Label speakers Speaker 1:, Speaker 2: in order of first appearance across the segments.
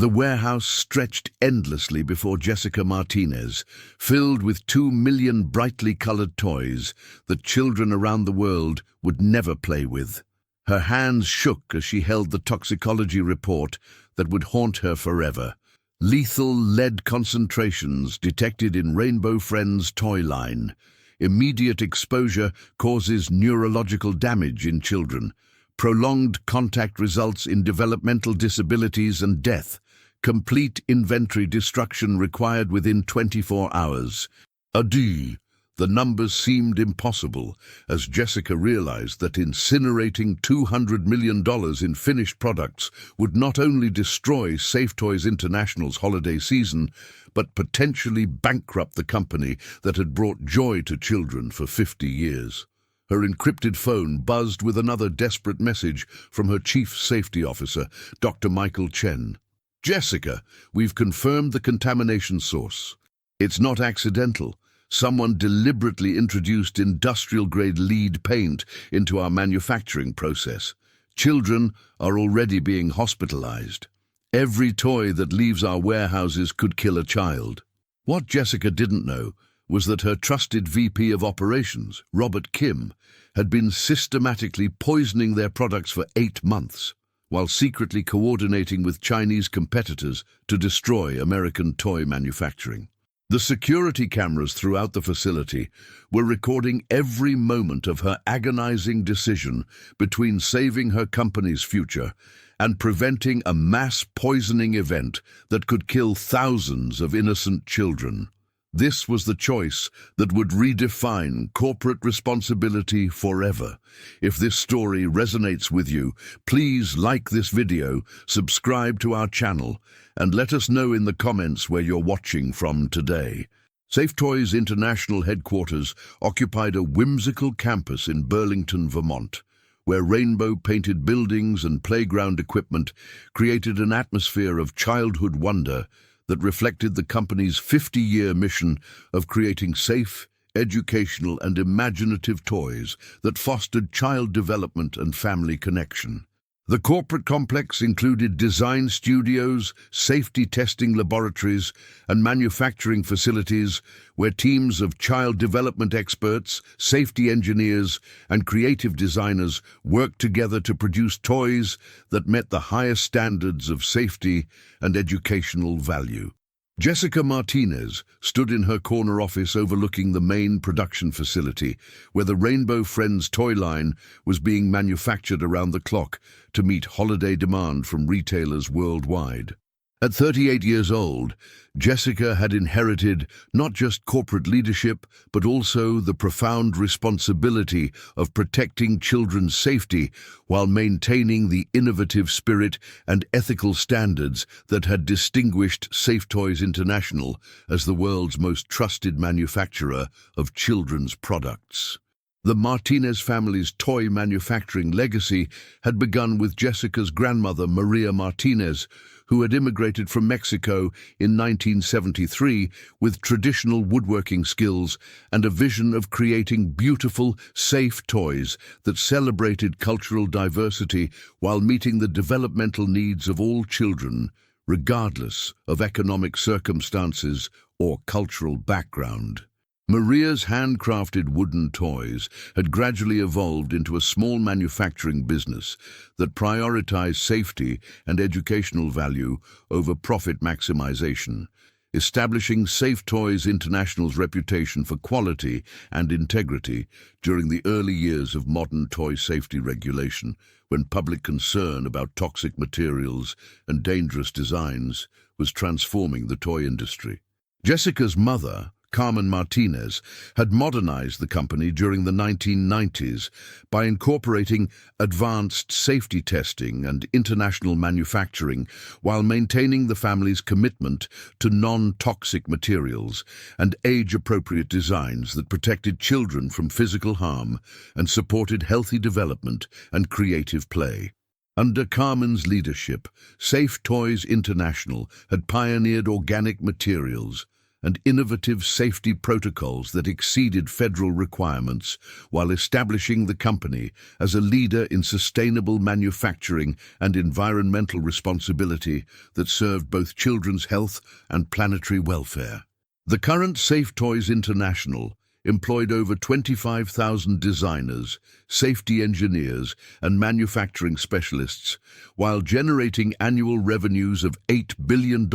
Speaker 1: The warehouse stretched endlessly before Jessica Martinez, filled with 2 million brightly colored toys that children around the world would never play with. Her hands shook as she held the toxicology report that would haunt her forever. Lethal lead concentrations detected in Rainbow Friends toy line. Immediate exposure causes neurological damage in children. Prolonged contact results in developmental disabilities and death. Complete inventory destruction required within 24 hours. Adieu. The numbers seemed impossible as Jessica realized that incinerating $200 million in finished products would not only destroy Safe Toys International's holiday season, but potentially bankrupt the company that had brought joy to children for 50 years. Her encrypted phone buzzed with another desperate message from her chief safety officer, Dr. Michael Chen. "Jessica, we've confirmed the contamination source. It's not accidental. Someone deliberately introduced industrial-grade lead paint into our manufacturing process. Children are already being hospitalized. Every toy that leaves our warehouses could kill a child." What Jessica didn't know was that her trusted VP of Operations, Robert Kim, had been systematically poisoning their products for 8 months, while secretly coordinating with Chinese competitors to destroy American toy manufacturing. The security cameras throughout the facility were recording every moment of her agonizing decision between saving her company's future and preventing a mass poisoning event that could kill thousands of innocent children. This was the choice that would redefine corporate responsibility forever. If this story resonates with you, please like this video, subscribe to our channel, and let us know in the comments where you're watching from today. Safe Toys International headquarters occupied a whimsical campus in Burlington, Vermont, where rainbow-painted buildings and playground equipment created an atmosphere of childhood wonder that reflected the company's 50-year mission of creating safe, educational, and imaginative toys that fostered child development and family connection. The corporate complex included design studios, safety testing laboratories, and manufacturing facilities where teams of child development experts, safety engineers, and creative designers worked together to produce toys that met the highest standards of safety and educational value. Jessica Martinez stood in her corner office overlooking the main production facility, where the Rainbow Friends toy line was being manufactured around the clock to meet holiday demand from retailers worldwide. At 38 years old, Jessica had inherited not just corporate leadership, but also the profound responsibility of protecting children's safety while maintaining the innovative spirit and ethical standards that had distinguished Safe Toys International as the world's most trusted manufacturer of children's products. The Martinez family's toy manufacturing legacy had begun with Jessica's grandmother, Maria Martinez, who had immigrated from Mexico in 1973 with traditional woodworking skills and a vision of creating beautiful, safe toys that celebrated cultural diversity while meeting the developmental needs of all children, regardless of economic circumstances or cultural background. Maria's handcrafted wooden toys had gradually evolved into a small manufacturing business that prioritized safety and educational value over profit maximization, establishing Safe Toys International's reputation for quality and integrity during the early years of modern toy safety regulation, when public concern about toxic materials and dangerous designs was transforming the toy industry. Jessica's mother, Carmen Martinez, had modernized the company during the 1990s by incorporating advanced safety testing and international manufacturing while maintaining the family's commitment to non-toxic materials and age-appropriate designs that protected children from physical harm and supported healthy development and creative play. Under Carmen's leadership, Safe Toys International had pioneered organic materials, and innovative safety protocols that exceeded federal requirements, while establishing the company as a leader in sustainable manufacturing and environmental responsibility that served both children's health and planetary welfare. The current Safe Toys International employed over 25,000 designers, safety engineers, and manufacturing specialists, while generating annual revenues of $8 billion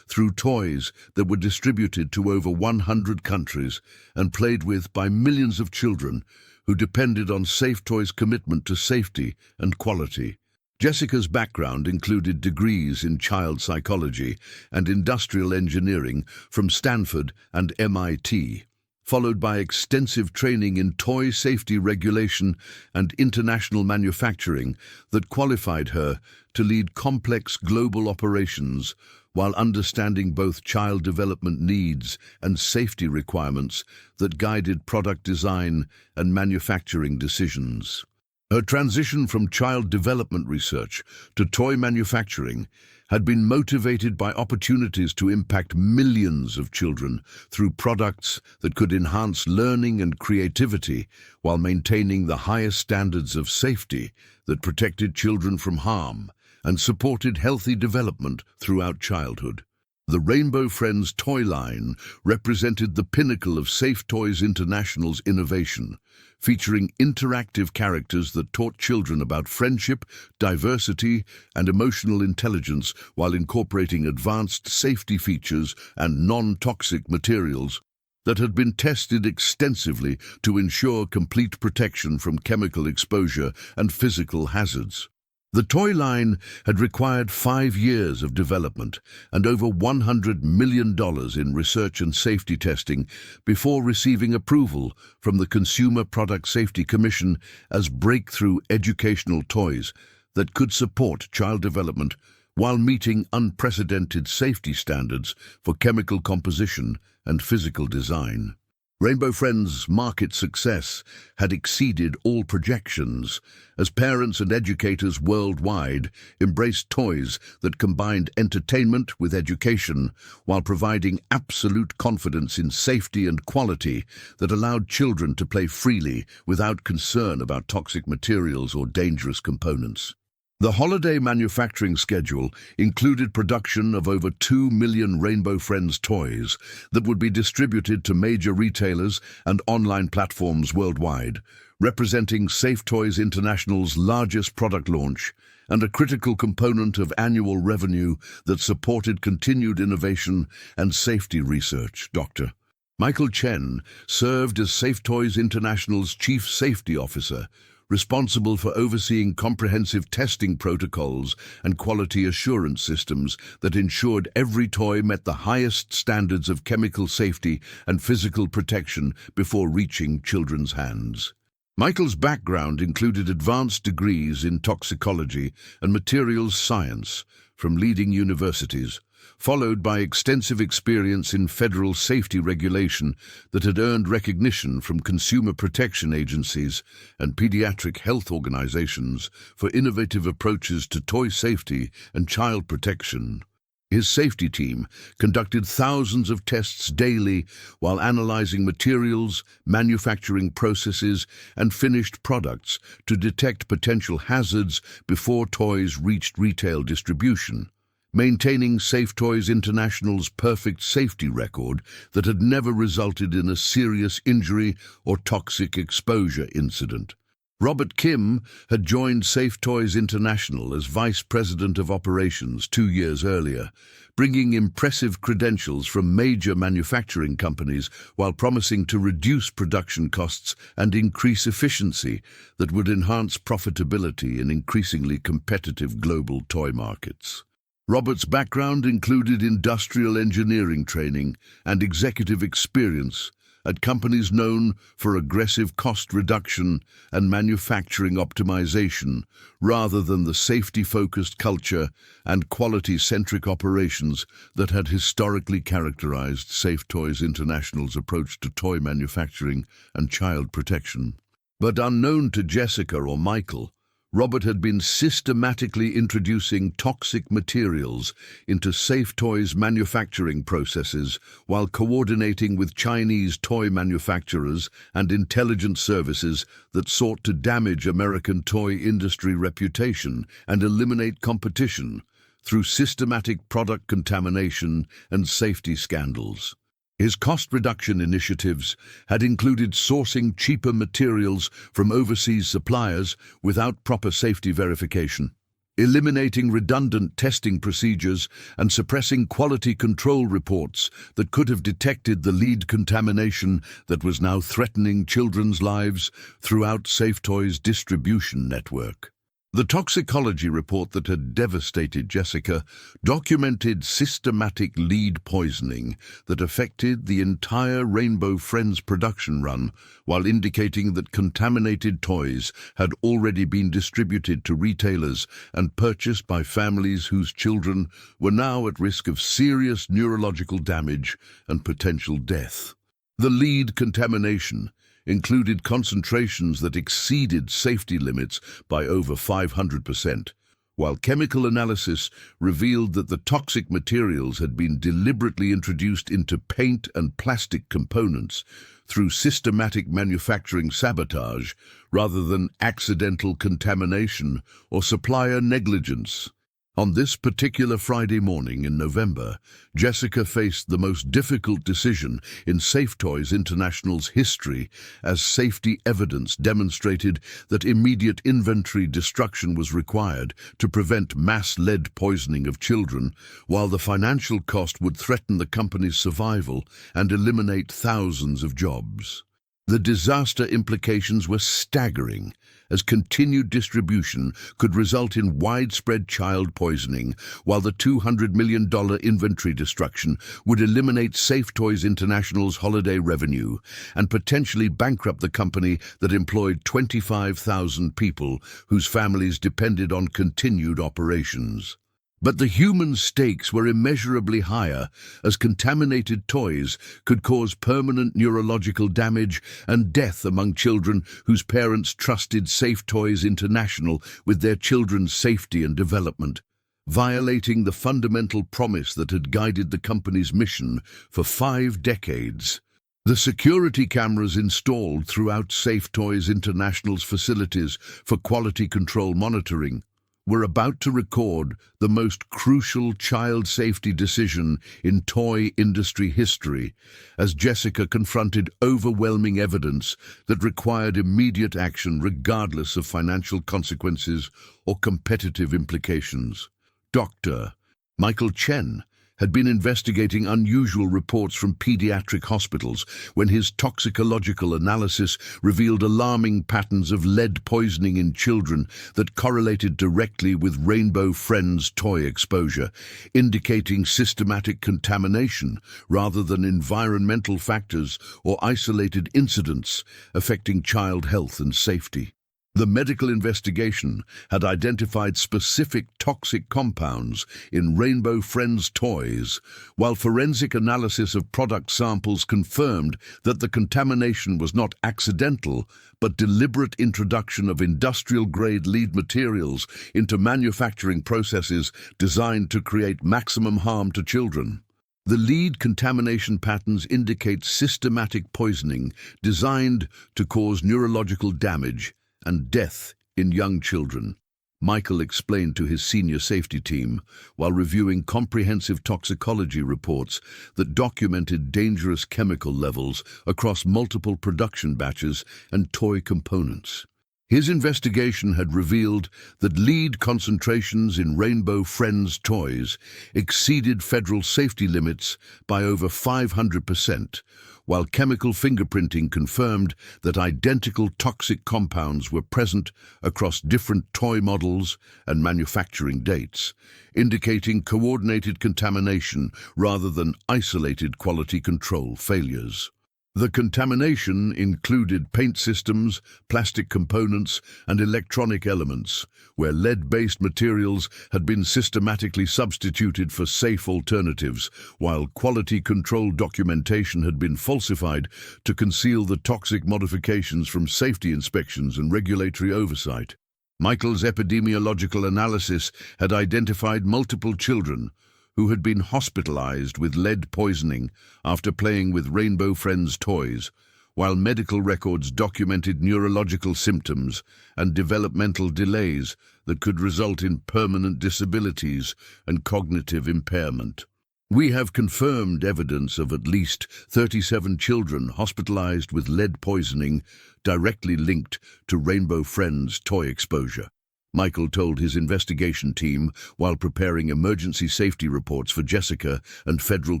Speaker 1: through toys that were distributed to over 100 countries and played with by millions of children who depended on Safe Toys' commitment to safety and quality. Jessica's background included degrees in child psychology and industrial engineering from Stanford and MIT, followed by extensive training in toy safety regulation and international manufacturing that qualified her to lead complex global operations while understanding both child development needs and safety requirements that guided product design and manufacturing decisions. Her transition from child development research to toy manufacturing had been motivated by opportunities to impact millions of children through products that could enhance learning and creativity while maintaining the highest standards of safety that protected children from harm and supported healthy development throughout childhood. The Rainbow Friends toy line represented the pinnacle of Safe Toys International's innovation, featuring interactive characters that taught children about friendship, diversity, and emotional intelligence while incorporating advanced safety features and non-toxic materials that had been tested extensively to ensure complete protection from chemical exposure and physical hazards. The toy line had required 5 years of development and over $100 million in research and safety testing before receiving approval from the Consumer Product Safety Commission as breakthrough educational toys that could support child development while meeting unprecedented safety standards for chemical composition and physical design. Rainbow Friends' market success had exceeded all projections as parents and educators worldwide embraced toys that combined entertainment with education while providing absolute confidence in safety and quality that allowed children to play freely without concern about toxic materials or dangerous components. The holiday manufacturing schedule included production of over 2 million Rainbow Friends toys that would be distributed to major retailers and online platforms worldwide, representing Safe Toys International's largest product launch and a critical component of annual revenue that supported continued innovation and safety research. Dr. Michael Chen served as Safe Toys International's Chief Safety Officer, responsible for overseeing comprehensive testing protocols and quality assurance systems that ensured every toy met the highest standards of chemical safety and physical protection before reaching children's hands. Michael's background included advanced degrees in toxicology and materials science from leading universities, followed by extensive experience in federal safety regulation that had earned recognition from consumer protection agencies and pediatric health organizations for innovative approaches to toy safety and child protection. His safety team conducted thousands of tests daily while analyzing materials, manufacturing processes, and finished products to detect potential hazards before toys reached retail distribution, maintaining Safe Toys International's perfect safety record that had never resulted in a serious injury or toxic exposure incident. Robert Kim had joined Safe Toys International as Vice President of Operations 2 years earlier, bringing impressive credentials from major manufacturing companies while promising to reduce production costs and increase efficiency that would enhance profitability in increasingly competitive global toy markets. Robert's background included industrial engineering training and executive experience at companies known for aggressive cost reduction and manufacturing optimization, rather than the safety-focused culture and quality-centric operations that had historically characterized Safe Toys International's approach to toy manufacturing and child protection. But unknown to Jessica or Michael, Robert had been systematically introducing toxic materials into safe toys manufacturing processes while coordinating with Chinese toy manufacturers and intelligence services that sought to damage American toy industry reputation and eliminate competition through systematic product contamination and safety scandals. His cost reduction initiatives had included sourcing cheaper materials from overseas suppliers without proper safety verification, eliminating redundant testing procedures and suppressing quality control reports that could have detected the lead contamination that was now threatening children's lives throughout Safe Toys' distribution network. The toxicology report that had devastated Jessica documented systematic lead poisoning that affected the entire Rainbow Friends production run, while indicating that contaminated toys had already been distributed to retailers and purchased by families whose children were now at risk of serious neurological damage and potential death. The lead contamination included concentrations that exceeded safety limits by over 500%, while chemical analysis revealed that the toxic materials had been deliberately introduced into paint and plastic components through systematic manufacturing sabotage rather than accidental contamination or supplier negligence. On this particular Friday morning in November, Jessica faced the most difficult decision in Safe Toys International's history, as safety evidence demonstrated that immediate inventory destruction was required to prevent mass lead poisoning of children, while the financial cost would threaten the company's survival and eliminate thousands of jobs. The disaster implications were staggering, as continued distribution could result in widespread child poisoning, while the $200 million inventory destruction would eliminate Safe Toys International's holiday revenue and potentially bankrupt the company that employed 25,000 people whose families depended on continued operations. But the human stakes were immeasurably higher, as contaminated toys could cause permanent neurological damage and death among children whose parents trusted Safe Toys International with their children's safety and development, violating the fundamental promise that had guided the company's mission for 5 decades. The security cameras installed throughout Safe Toys International's facilities for quality control monitoring were about to record the most crucial child safety decision in toy industry history, as Jessica confronted overwhelming evidence that required immediate action regardless of financial consequences or competitive implications. Dr. Michael Chen had been investigating unusual reports from pediatric hospitals when his toxicological analysis revealed alarming patterns of lead poisoning in children that correlated directly with Rainbow Friends toy exposure, indicating systematic contamination rather than environmental factors or isolated incidents affecting child health and safety. The medical investigation had identified specific toxic compounds in Rainbow Friends toys, while forensic analysis of product samples confirmed that the contamination was not accidental, but deliberate introduction of industrial-grade lead materials into manufacturing processes designed to create maximum harm to children. The lead contamination patterns indicate systematic poisoning designed to cause neurological damage and death in young children, Michael explained to his senior safety team while reviewing comprehensive toxicology reports that documented dangerous chemical levels across multiple production batches and toy components. His investigation had revealed that lead concentrations in Rainbow Friends toys exceeded federal safety limits by over 500%, while chemical fingerprinting confirmed that identical toxic compounds were present across different toy models and manufacturing dates, indicating coordinated contamination rather than isolated quality control failures. The contamination included paint systems, plastic components, and electronic elements, where lead-based materials had been systematically substituted for safe alternatives, while quality control documentation had been falsified to conceal the toxic modifications from safety inspections and regulatory oversight. Michael's epidemiological analysis had identified multiple children who had been hospitalized with lead poisoning after playing with Rainbow Friends toys, while medical records documented neurological symptoms and developmental delays that could result in permanent disabilities and cognitive impairment. We have confirmed evidence of at least 37 children hospitalized with lead poisoning directly linked to Rainbow Friends toy exposure, Michael told his investigation team while preparing emergency safety reports for Jessica and federal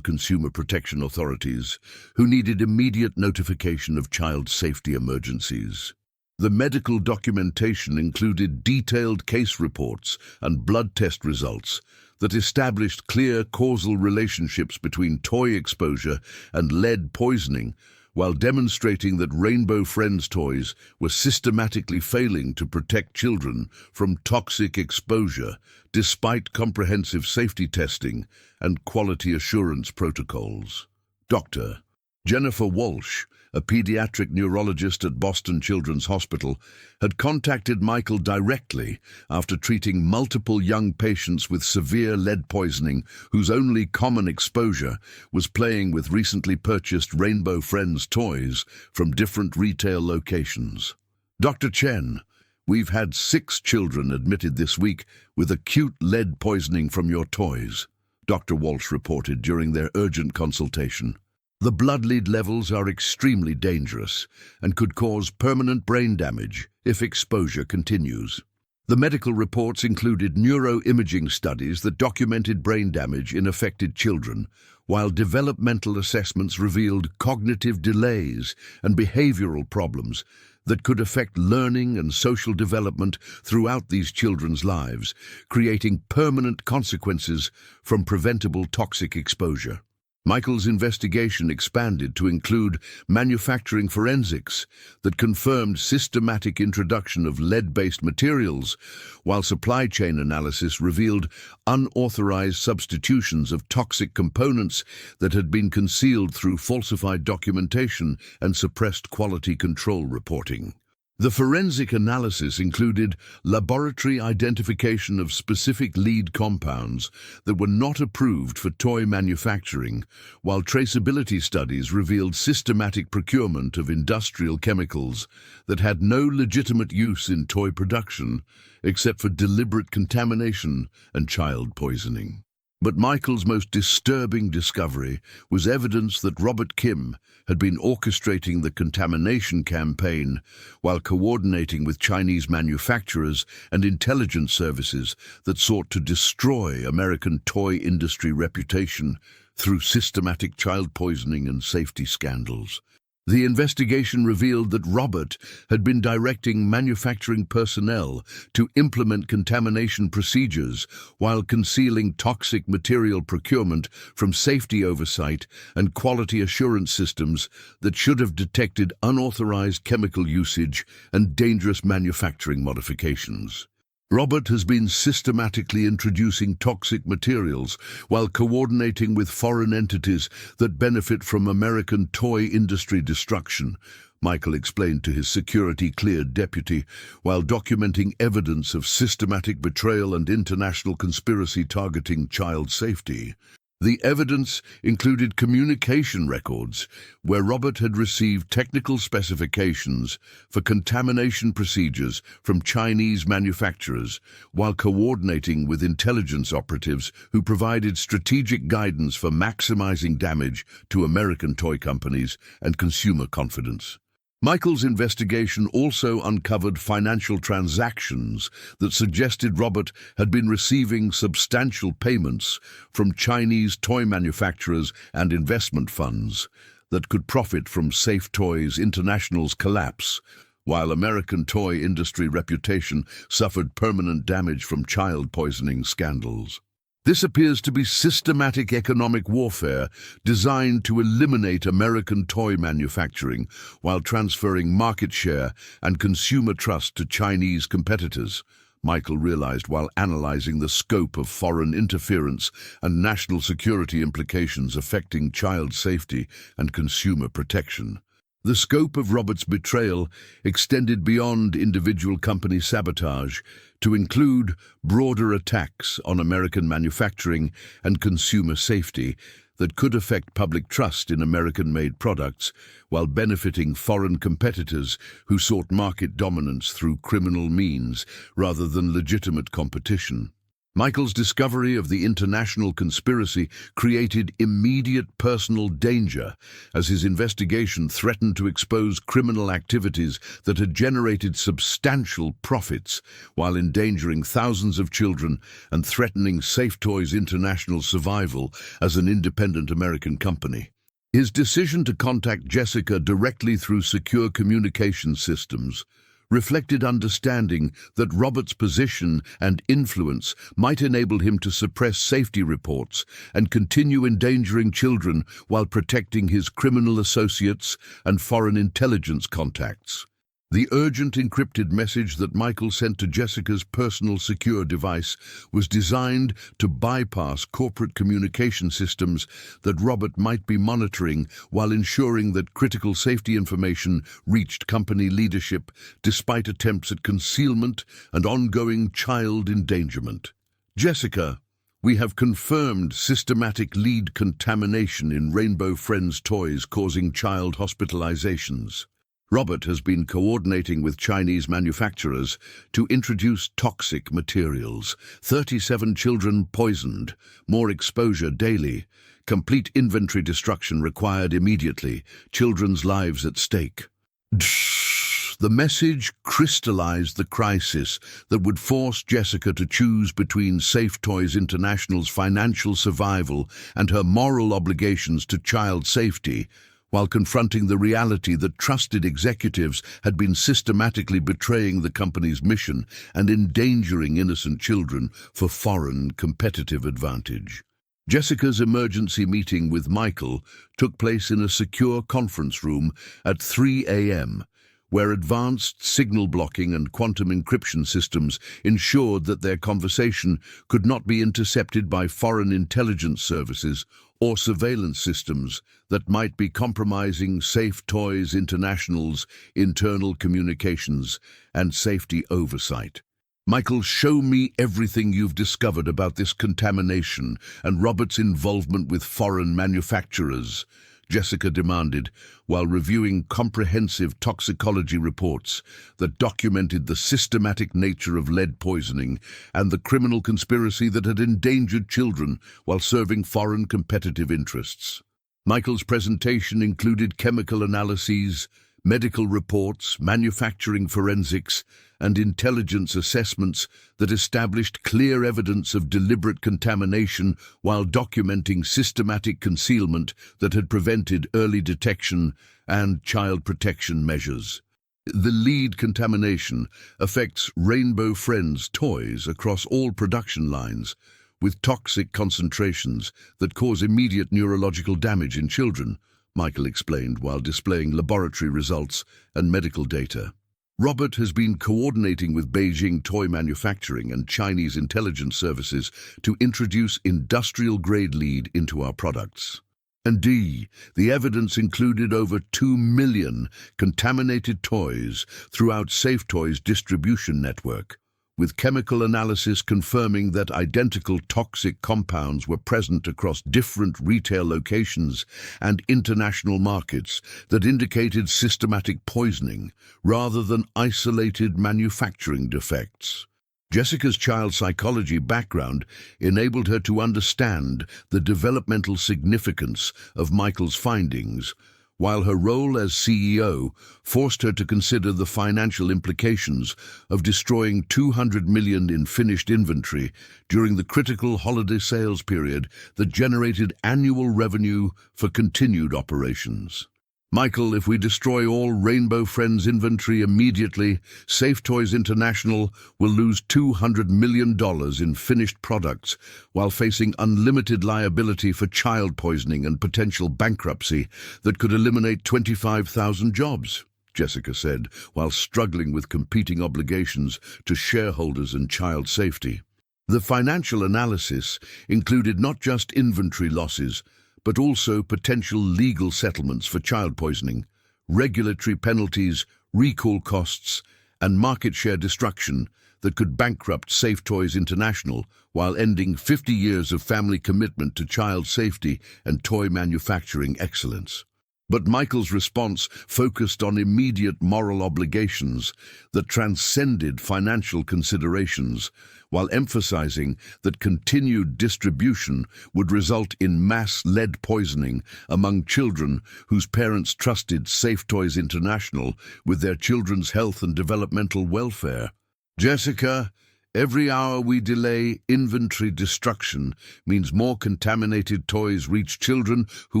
Speaker 1: consumer protection authorities, who needed immediate notification of child safety emergencies. The medical documentation included detailed case reports and blood test results that established clear causal relationships between toy exposure and lead poisoning, while demonstrating that Rainbow Friends toys were systematically failing to protect children from toxic exposure despite comprehensive safety testing and quality assurance protocols. Dr. Jennifer Walsh, a pediatric neurologist at Boston Children's Hospital, had contacted Michael directly after treating multiple young patients with severe lead poisoning whose only common exposure was playing with recently purchased Rainbow Friends toys from different retail locations. Dr. Chen, we've had 6 children admitted this week with acute lead poisoning from your toys, Dr. Walsh reported during their urgent consultation. The blood lead levels are extremely dangerous and could cause permanent brain damage if exposure continues. The medical reports included neuroimaging studies that documented brain damage in affected children, while developmental assessments revealed cognitive delays and behavioral problems that could affect learning and social development throughout these children's lives, creating permanent consequences from preventable toxic exposure. Michael's investigation expanded to include manufacturing forensics that confirmed systematic introduction of lead-based materials, while supply chain analysis revealed unauthorized substitutions of toxic components that had been concealed through falsified documentation and suppressed quality control reporting. The forensic analysis included laboratory identification of specific lead compounds that were not approved for toy manufacturing, while traceability studies revealed systematic procurement of industrial chemicals that had no legitimate use in toy production, except for deliberate contamination and child poisoning. But Michael's most disturbing discovery was evidence that Robert Kim had been orchestrating the contamination campaign while coordinating with Chinese manufacturers and intelligence services that sought to destroy American toy industry reputation through systematic child poisoning and safety scandals. The investigation revealed that Robert had been directing manufacturing personnel to implement contamination procedures while concealing toxic material procurement from safety oversight and quality assurance systems that should have detected unauthorized chemical usage and dangerous manufacturing modifications. Robert has been systematically introducing toxic materials while coordinating with foreign entities that benefit from American toy industry destruction, Michael explained to his security-cleared deputy, while documenting evidence of systematic betrayal and international conspiracy targeting child safety. The evidence included communication records where Robert had received technical specifications for contamination procedures from Chinese manufacturers while coordinating with intelligence operatives who provided strategic guidance for maximizing damage to American toy companies and consumer confidence. Michael's investigation also uncovered financial transactions that suggested Robert had been receiving substantial payments from Chinese toy manufacturers and investment funds that could profit from Safe Toys International's collapse, while American toy industry reputation suffered permanent damage from child poisoning scandals. This appears to be systematic economic warfare designed to eliminate American toy manufacturing while transferring market share and consumer trust to Chinese competitors, Michael realized while analyzing the scope of foreign interference and national security implications affecting child safety and consumer protection. The scope of Robert's betrayal extended beyond individual company sabotage to include broader attacks on American manufacturing and consumer safety that could affect public trust in American-made products while benefiting foreign competitors who sought market dominance through criminal means rather than legitimate competition. Michael's discovery of the international conspiracy created immediate personal danger as his investigation threatened to expose criminal activities that had generated substantial profits while endangering thousands of children and threatening Safe Toys International's survival as an independent American company. His decision to contact Jessica directly through secure communication systems reflected understanding that Robert's position and influence might enable him to suppress safety reports and continue endangering children while protecting his criminal associates and foreign intelligence contacts. The urgent encrypted message that Michael sent to Jessica's personal secure device was designed to bypass corporate communication systems that Robert might be monitoring while ensuring that critical safety information reached company leadership despite attempts at concealment and ongoing child endangerment. Jessica, we have confirmed systematic lead contamination in Rainbow Friends toys causing child hospitalizations. Robert has been coordinating with Chinese manufacturers to introduce toxic materials. 37 children poisoned, more exposure daily, complete inventory destruction required immediately, children's lives at stake. The message crystallized the crisis that would force Jessica to choose between Safe Toys International's financial survival and her moral obligations to child safety, while confronting the reality that trusted executives had been systematically betraying the company's mission and endangering innocent children for foreign competitive advantage. Jessica's emergency meeting with Michael took place in a secure conference room at 3 a.m., where advanced signal blocking and quantum encryption systems ensured that their conversation could not be intercepted by foreign intelligence services or surveillance systems that might be compromising Safe Toys International's internal communications and safety oversight. Michael, show me everything you've discovered about this contamination and Robert's involvement with foreign manufacturers, Jessica demanded, while reviewing comprehensive toxicology reports that documented the systematic nature of lead poisoning and the criminal conspiracy that had endangered children while serving foreign competitive interests. Michael's presentation included chemical analyses, medical reports, manufacturing forensics, and intelligence assessments that established clear evidence of deliberate contamination while documenting systematic concealment that had prevented early detection and child protection measures. The lead contamination affects Rainbow Friends toys across all production lines, with toxic concentrations that cause immediate neurological damage in children, Michael explained while displaying laboratory results and medical data. Robert has been coordinating with Beijing toy manufacturing and Chinese intelligence services to introduce industrial-grade lead into our products. And the evidence included over 2 million contaminated toys throughout Safe Toys' distribution network, with chemical analysis confirming that identical toxic compounds were present across different retail locations and international markets that indicated systematic poisoning rather than isolated manufacturing defects. Jessica's child psychology background enabled her to understand the developmental significance of Michael's findings, while her role as CEO forced her to consider the financial implications of destroying $200 million in finished inventory during the critical holiday sales period that generated annual revenue for continued operations. Michael, if we destroy all Rainbow Friends inventory immediately, Safe Toys International will lose $200 million in finished products while facing unlimited liability for child poisoning and potential bankruptcy that could eliminate 25,000 jobs, Jessica said, while struggling with competing obligations to shareholders and child safety. The financial analysis included not just inventory losses, but also potential legal settlements for child poisoning, regulatory penalties, recall costs, and market share destruction that could bankrupt Safe Toys International while ending 50 years of family commitment to child safety and toy manufacturing excellence. But Michael's response focused on immediate moral obligations that transcended financial considerations, while emphasizing that continued distribution would result in mass lead poisoning among children whose parents trusted Safe Toys International with their children's health and developmental welfare. Jessica, every hour we delay inventory destruction means more contaminated toys reach children who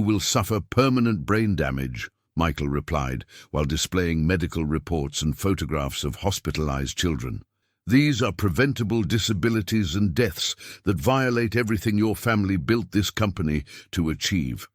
Speaker 1: will suffer permanent brain damage, Michael replied, while displaying medical reports and photographs of hospitalized children. These are preventable disabilities and deaths that violate everything your family built this company to achieve.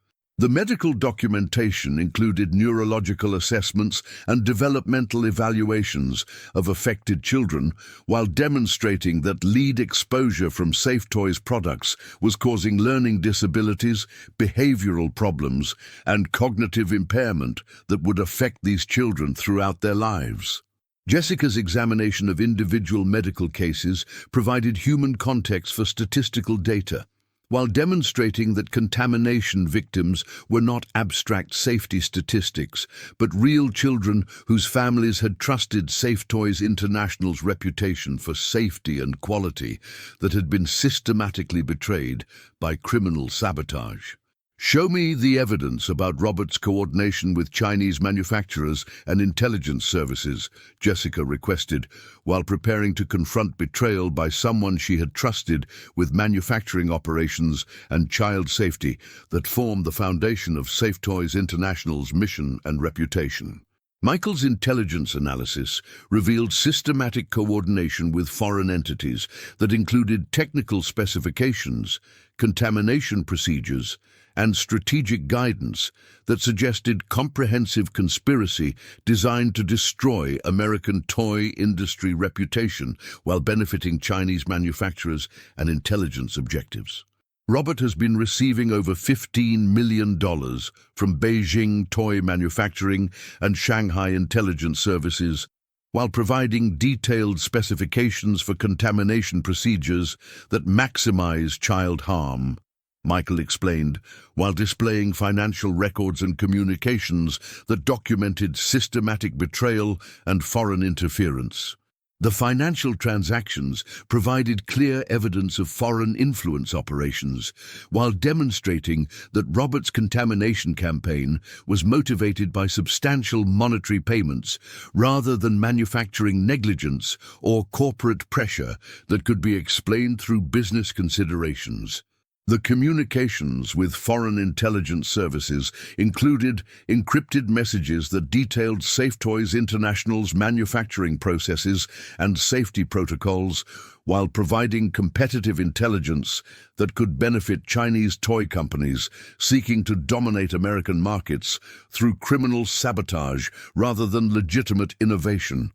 Speaker 1: The medical documentation included neurological assessments and developmental evaluations of affected children, while demonstrating that lead exposure from Safe Toys products was causing learning disabilities, behavioral problems, and cognitive impairment that would affect these children throughout their lives. Jessica's examination of individual medical cases provided human context for statistical data, while demonstrating that contamination victims were not abstract safety statistics, but real children whose families had trusted Safe Toys International's reputation for safety and quality that had been systematically betrayed by criminal sabotage. Show me the evidence about Robert's coordination with Chinese manufacturers and intelligence services, Jessica requested, while preparing to confront betrayal by someone she had trusted with manufacturing operations and child safety that formed the foundation of Safe Toys International's mission and reputation. Michael's intelligence analysis revealed systematic coordination with foreign entities that included technical specifications, contamination procedures, and strategic guidance that suggested comprehensive conspiracy designed to destroy American toy industry reputation while benefiting Chinese manufacturers and intelligence objectives. Robert has been receiving over $15 million from Beijing Toy Manufacturing and Shanghai Intelligence Services, while providing detailed specifications for contamination procedures that maximize child harm, Michael explained, while displaying financial records and communications that documented systematic betrayal and foreign interference. The financial transactions provided clear evidence of foreign influence operations, while demonstrating that Robert's contamination campaign was motivated by substantial monetary payments rather than manufacturing negligence or corporate pressure that could be explained through business considerations. The communications with foreign intelligence services included encrypted messages that detailed Safe Toys International's manufacturing processes and safety protocols, while providing competitive intelligence that could benefit Chinese toy companies seeking to dominate American markets through criminal sabotage rather than legitimate innovation.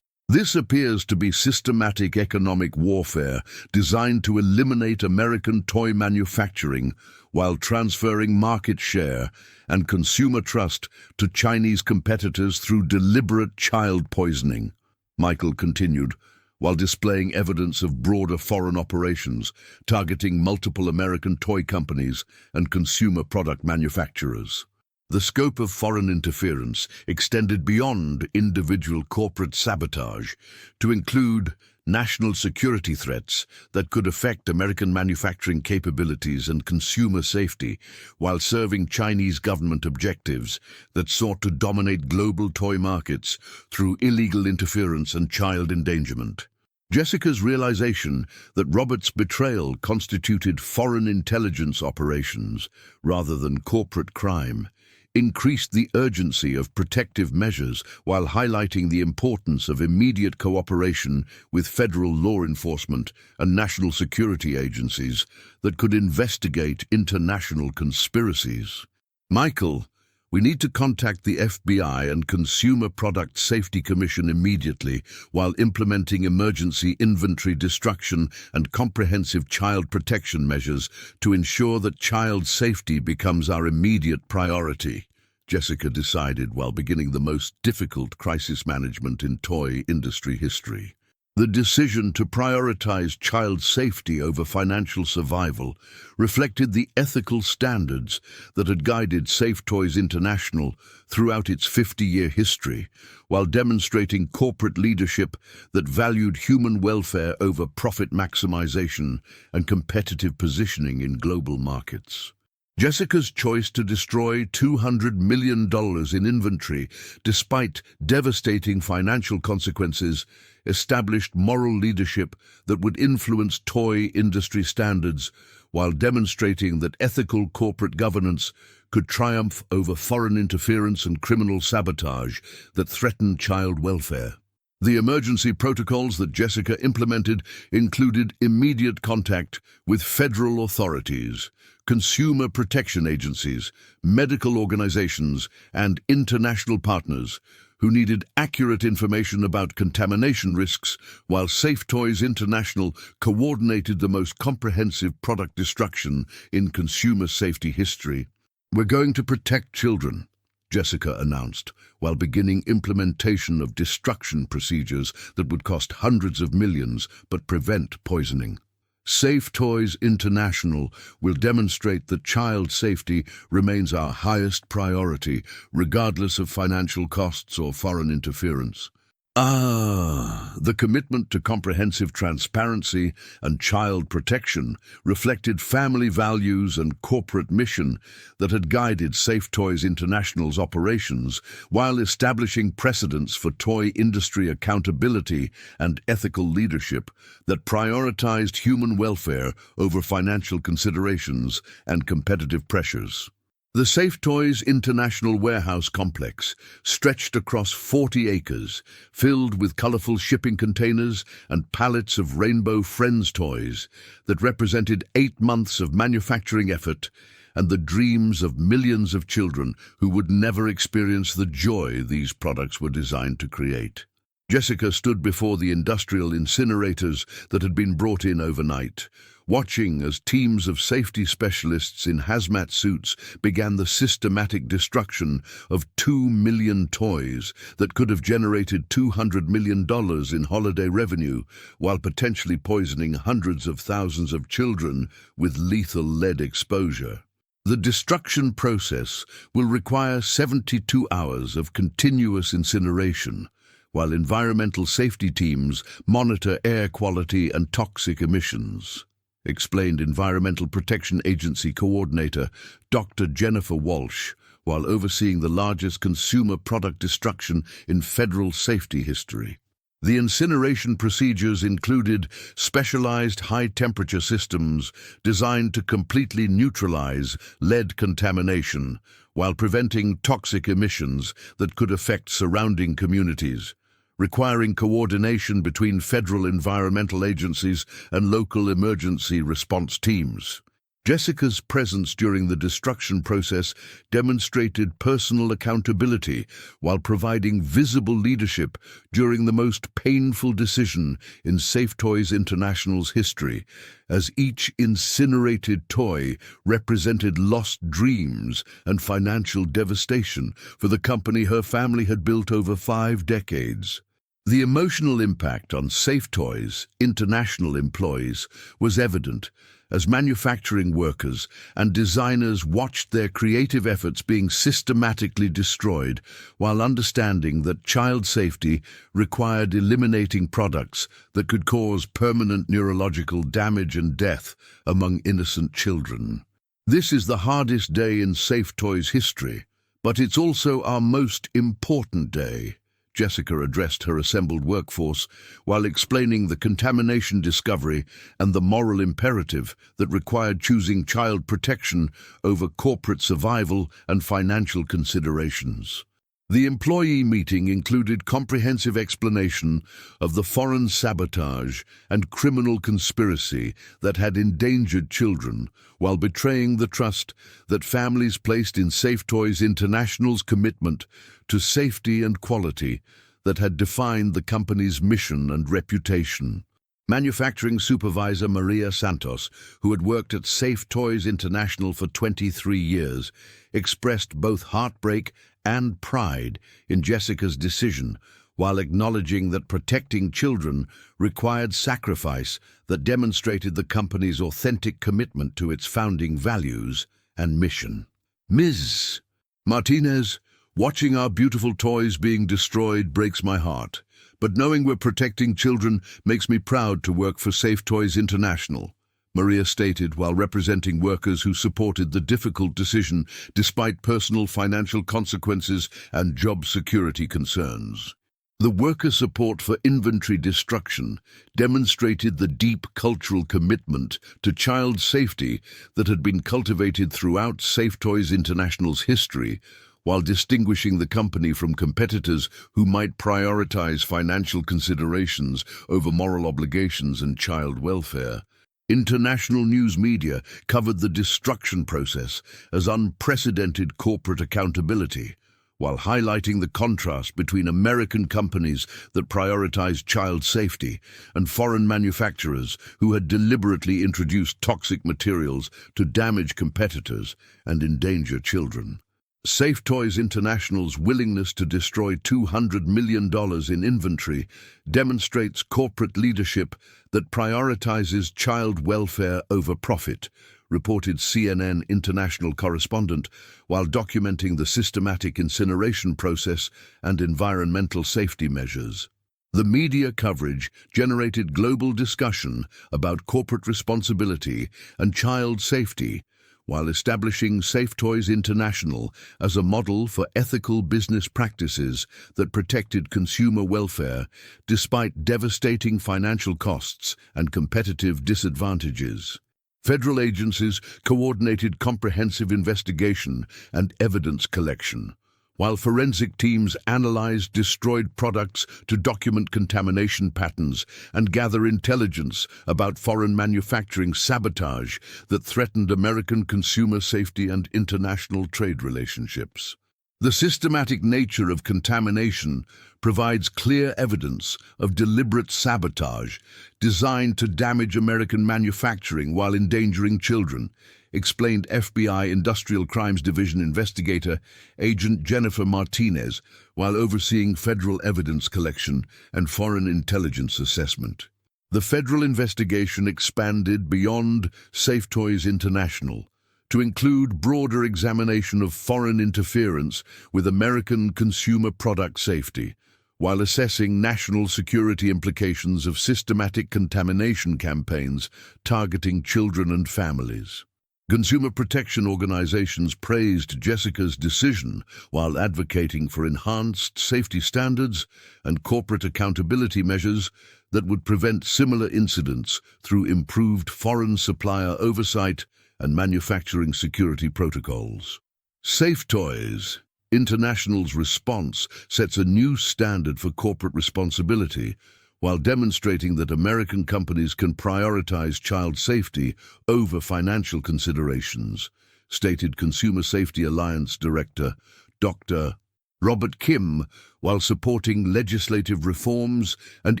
Speaker 1: This appears to be systematic economic warfare designed to eliminate American toy manufacturing while transferring market share and consumer trust to Chinese competitors through deliberate child poisoning, Michael continued, while displaying evidence of broader foreign operations targeting multiple American toy companies and consumer product manufacturers. The scope of foreign interference extended beyond individual corporate sabotage to include national security threats that could affect American manufacturing capabilities and consumer safety, while serving Chinese government objectives that sought to dominate global toy markets through illegal interference and child endangerment. Jessica's realization that Robert's betrayal constituted foreign intelligence operations rather than corporate crime increased the urgency of protective measures while highlighting the importance of immediate cooperation with federal law enforcement and national security agencies that could investigate international conspiracies. Michael, we need to contact the FBI and Consumer Product Safety Commission immediately while implementing emergency inventory destruction and comprehensive child protection measures to ensure that child safety becomes our immediate priority, Jessica decided while beginning the most difficult crisis management in toy industry history. The decision to prioritize child safety over financial survival reflected the ethical standards that had guided Safe Toys International throughout its 50-year history, while demonstrating corporate leadership that valued human welfare over profit maximization and competitive positioning in global markets. Jessica's choice to destroy $200 million in inventory, despite devastating financial consequences, established moral leadership that would influence toy industry standards while demonstrating that ethical corporate governance could triumph over foreign interference and criminal sabotage that threatened child welfare. The emergency protocols that Jessica implemented included immediate contact with federal authorities, consumer protection agencies, medical organizations, and international partners who needed accurate information about contamination risks, while Safe Toys International coordinated the most comprehensive product destruction in consumer safety history. "We're going to protect children," Jessica announced, while beginning implementation of destruction procedures that would cost hundreds of millions but prevent poisoning. Safe Toys International will demonstrate that child safety remains our highest priority, regardless of financial costs or foreign interference. The commitment to comprehensive transparency and child protection reflected family values and corporate mission that had guided Safe Toys International's operations while establishing precedents for toy industry accountability and ethical leadership that prioritized human welfare over financial considerations and competitive pressures. The Safe Toys International warehouse complex stretched across 40 acres, filled with colorful shipping containers and pallets of Rainbow Friends toys that represented 8 months of manufacturing effort and the dreams of millions of children who would never experience the joy these products were designed to create. Jessica stood before the industrial incinerators that had been brought in overnight, watching as teams of safety specialists in hazmat suits began the systematic destruction of 2 million toys that could have generated $200 million in holiday revenue, while potentially poisoning hundreds of thousands of children with lethal lead exposure. The destruction process will require 72 hours of continuous incineration, while environmental safety teams monitor air quality and toxic emissions, explained Environmental Protection Agency Coordinator Dr. Jennifer Walsh, while overseeing the largest consumer product destruction in federal safety history. The incineration procedures included specialized high-temperature systems designed to completely neutralize lead contamination while preventing toxic emissions that could affect surrounding communities, requiring coordination between federal environmental agencies and local emergency response teams. Jessica's presence during the destruction process demonstrated personal accountability while providing visible leadership during the most painful decision in Safe Toys International's history, as each incinerated toy represented lost dreams and financial devastation for the company her family had built over 5 decades. The emotional impact on Safe Toys International employees was evident as manufacturing workers and designers watched their creative efforts being systematically destroyed, while understanding that child safety required eliminating products that could cause permanent neurological damage and death among innocent children. This is the hardest day in Safe Toys history, but it's also our most important day, Jessica addressed her assembled workforce while explaining the contamination discovery and the moral imperative that required choosing child protection over corporate survival and financial considerations. The employee meeting included comprehensive explanation of the foreign sabotage and criminal conspiracy that had endangered children, while betraying the trust that families placed in Safe Toys International's commitment to safety and quality that had defined the company's mission and reputation. Manufacturing supervisor Maria Santos, who had worked at Safe Toys International for 23 years, expressed both heartbreak and pride in Jessica's decision, while acknowledging that protecting children required sacrifice that demonstrated the company's authentic commitment to its founding values and mission. Ms. Martinez, watching our beautiful toys being destroyed breaks my heart, but knowing we're protecting children makes me proud to work for Safe Toys International, Maria stated while representing workers who supported the difficult decision despite personal financial consequences and job security concerns. The worker support for inventory destruction demonstrated the deep cultural commitment to child safety that had been cultivated throughout Safe Toys International's history, while distinguishing the company from competitors who might prioritize financial considerations over moral obligations and child welfare. International news media covered the destruction process as unprecedented corporate accountability, while highlighting the contrast between American companies that prioritized child safety and foreign manufacturers who had deliberately introduced toxic materials to damage competitors and endanger children. Safe Toys International's willingness to destroy $200 million in inventory demonstrates corporate leadership that prioritizes child welfare over profit, reported CNN international correspondent, while documenting the systematic incineration process and environmental safety measures. The media coverage generated global discussion about corporate responsibility and child safety, while establishing Safe Toys International as a model for ethical business practices that protected consumer welfare despite devastating financial costs and competitive disadvantages. Federal agencies coordinated comprehensive investigation and evidence collection, while forensic teams analyzed destroyed products to document contamination patterns and gather intelligence about foreign manufacturing sabotage that threatened American consumer safety and international trade relationships. The systematic nature of contamination provides clear evidence of deliberate sabotage designed to damage American manufacturing while endangering children, explained FBI Industrial Crimes Division investigator Agent Jennifer Martinez while overseeing federal evidence collection and foreign intelligence assessment. The federal investigation expanded beyond Safe Toys International to include broader examination of foreign interference with American consumer product safety, while assessing national security implications of systematic contamination campaigns targeting children and families. Consumer protection organizations praised Jessica's decision while advocating for enhanced safety standards and corporate accountability measures that would prevent similar incidents through improved foreign supplier oversight and manufacturing security protocols. Safe Toys International's response sets a new standard for corporate responsibility, while demonstrating that American companies can prioritize child safety over financial considerations, stated Consumer Safety Alliance Director Dr. Robert Kim, while supporting legislative reforms and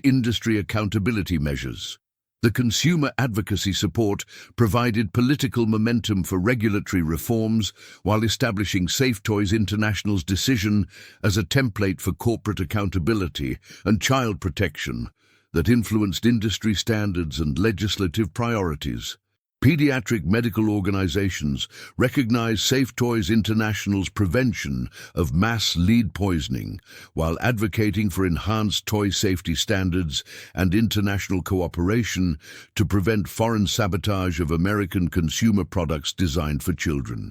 Speaker 1: industry accountability measures. The consumer advocacy support provided political momentum for regulatory reforms while establishing Safe Toys International's decision as a template for corporate accountability and child protection that influenced industry standards and legislative priorities. Pediatric medical organizations recognize Safe Toys International's prevention of mass lead poisoning, while advocating for enhanced toy safety standards and international cooperation to prevent foreign sabotage of American consumer products designed for children.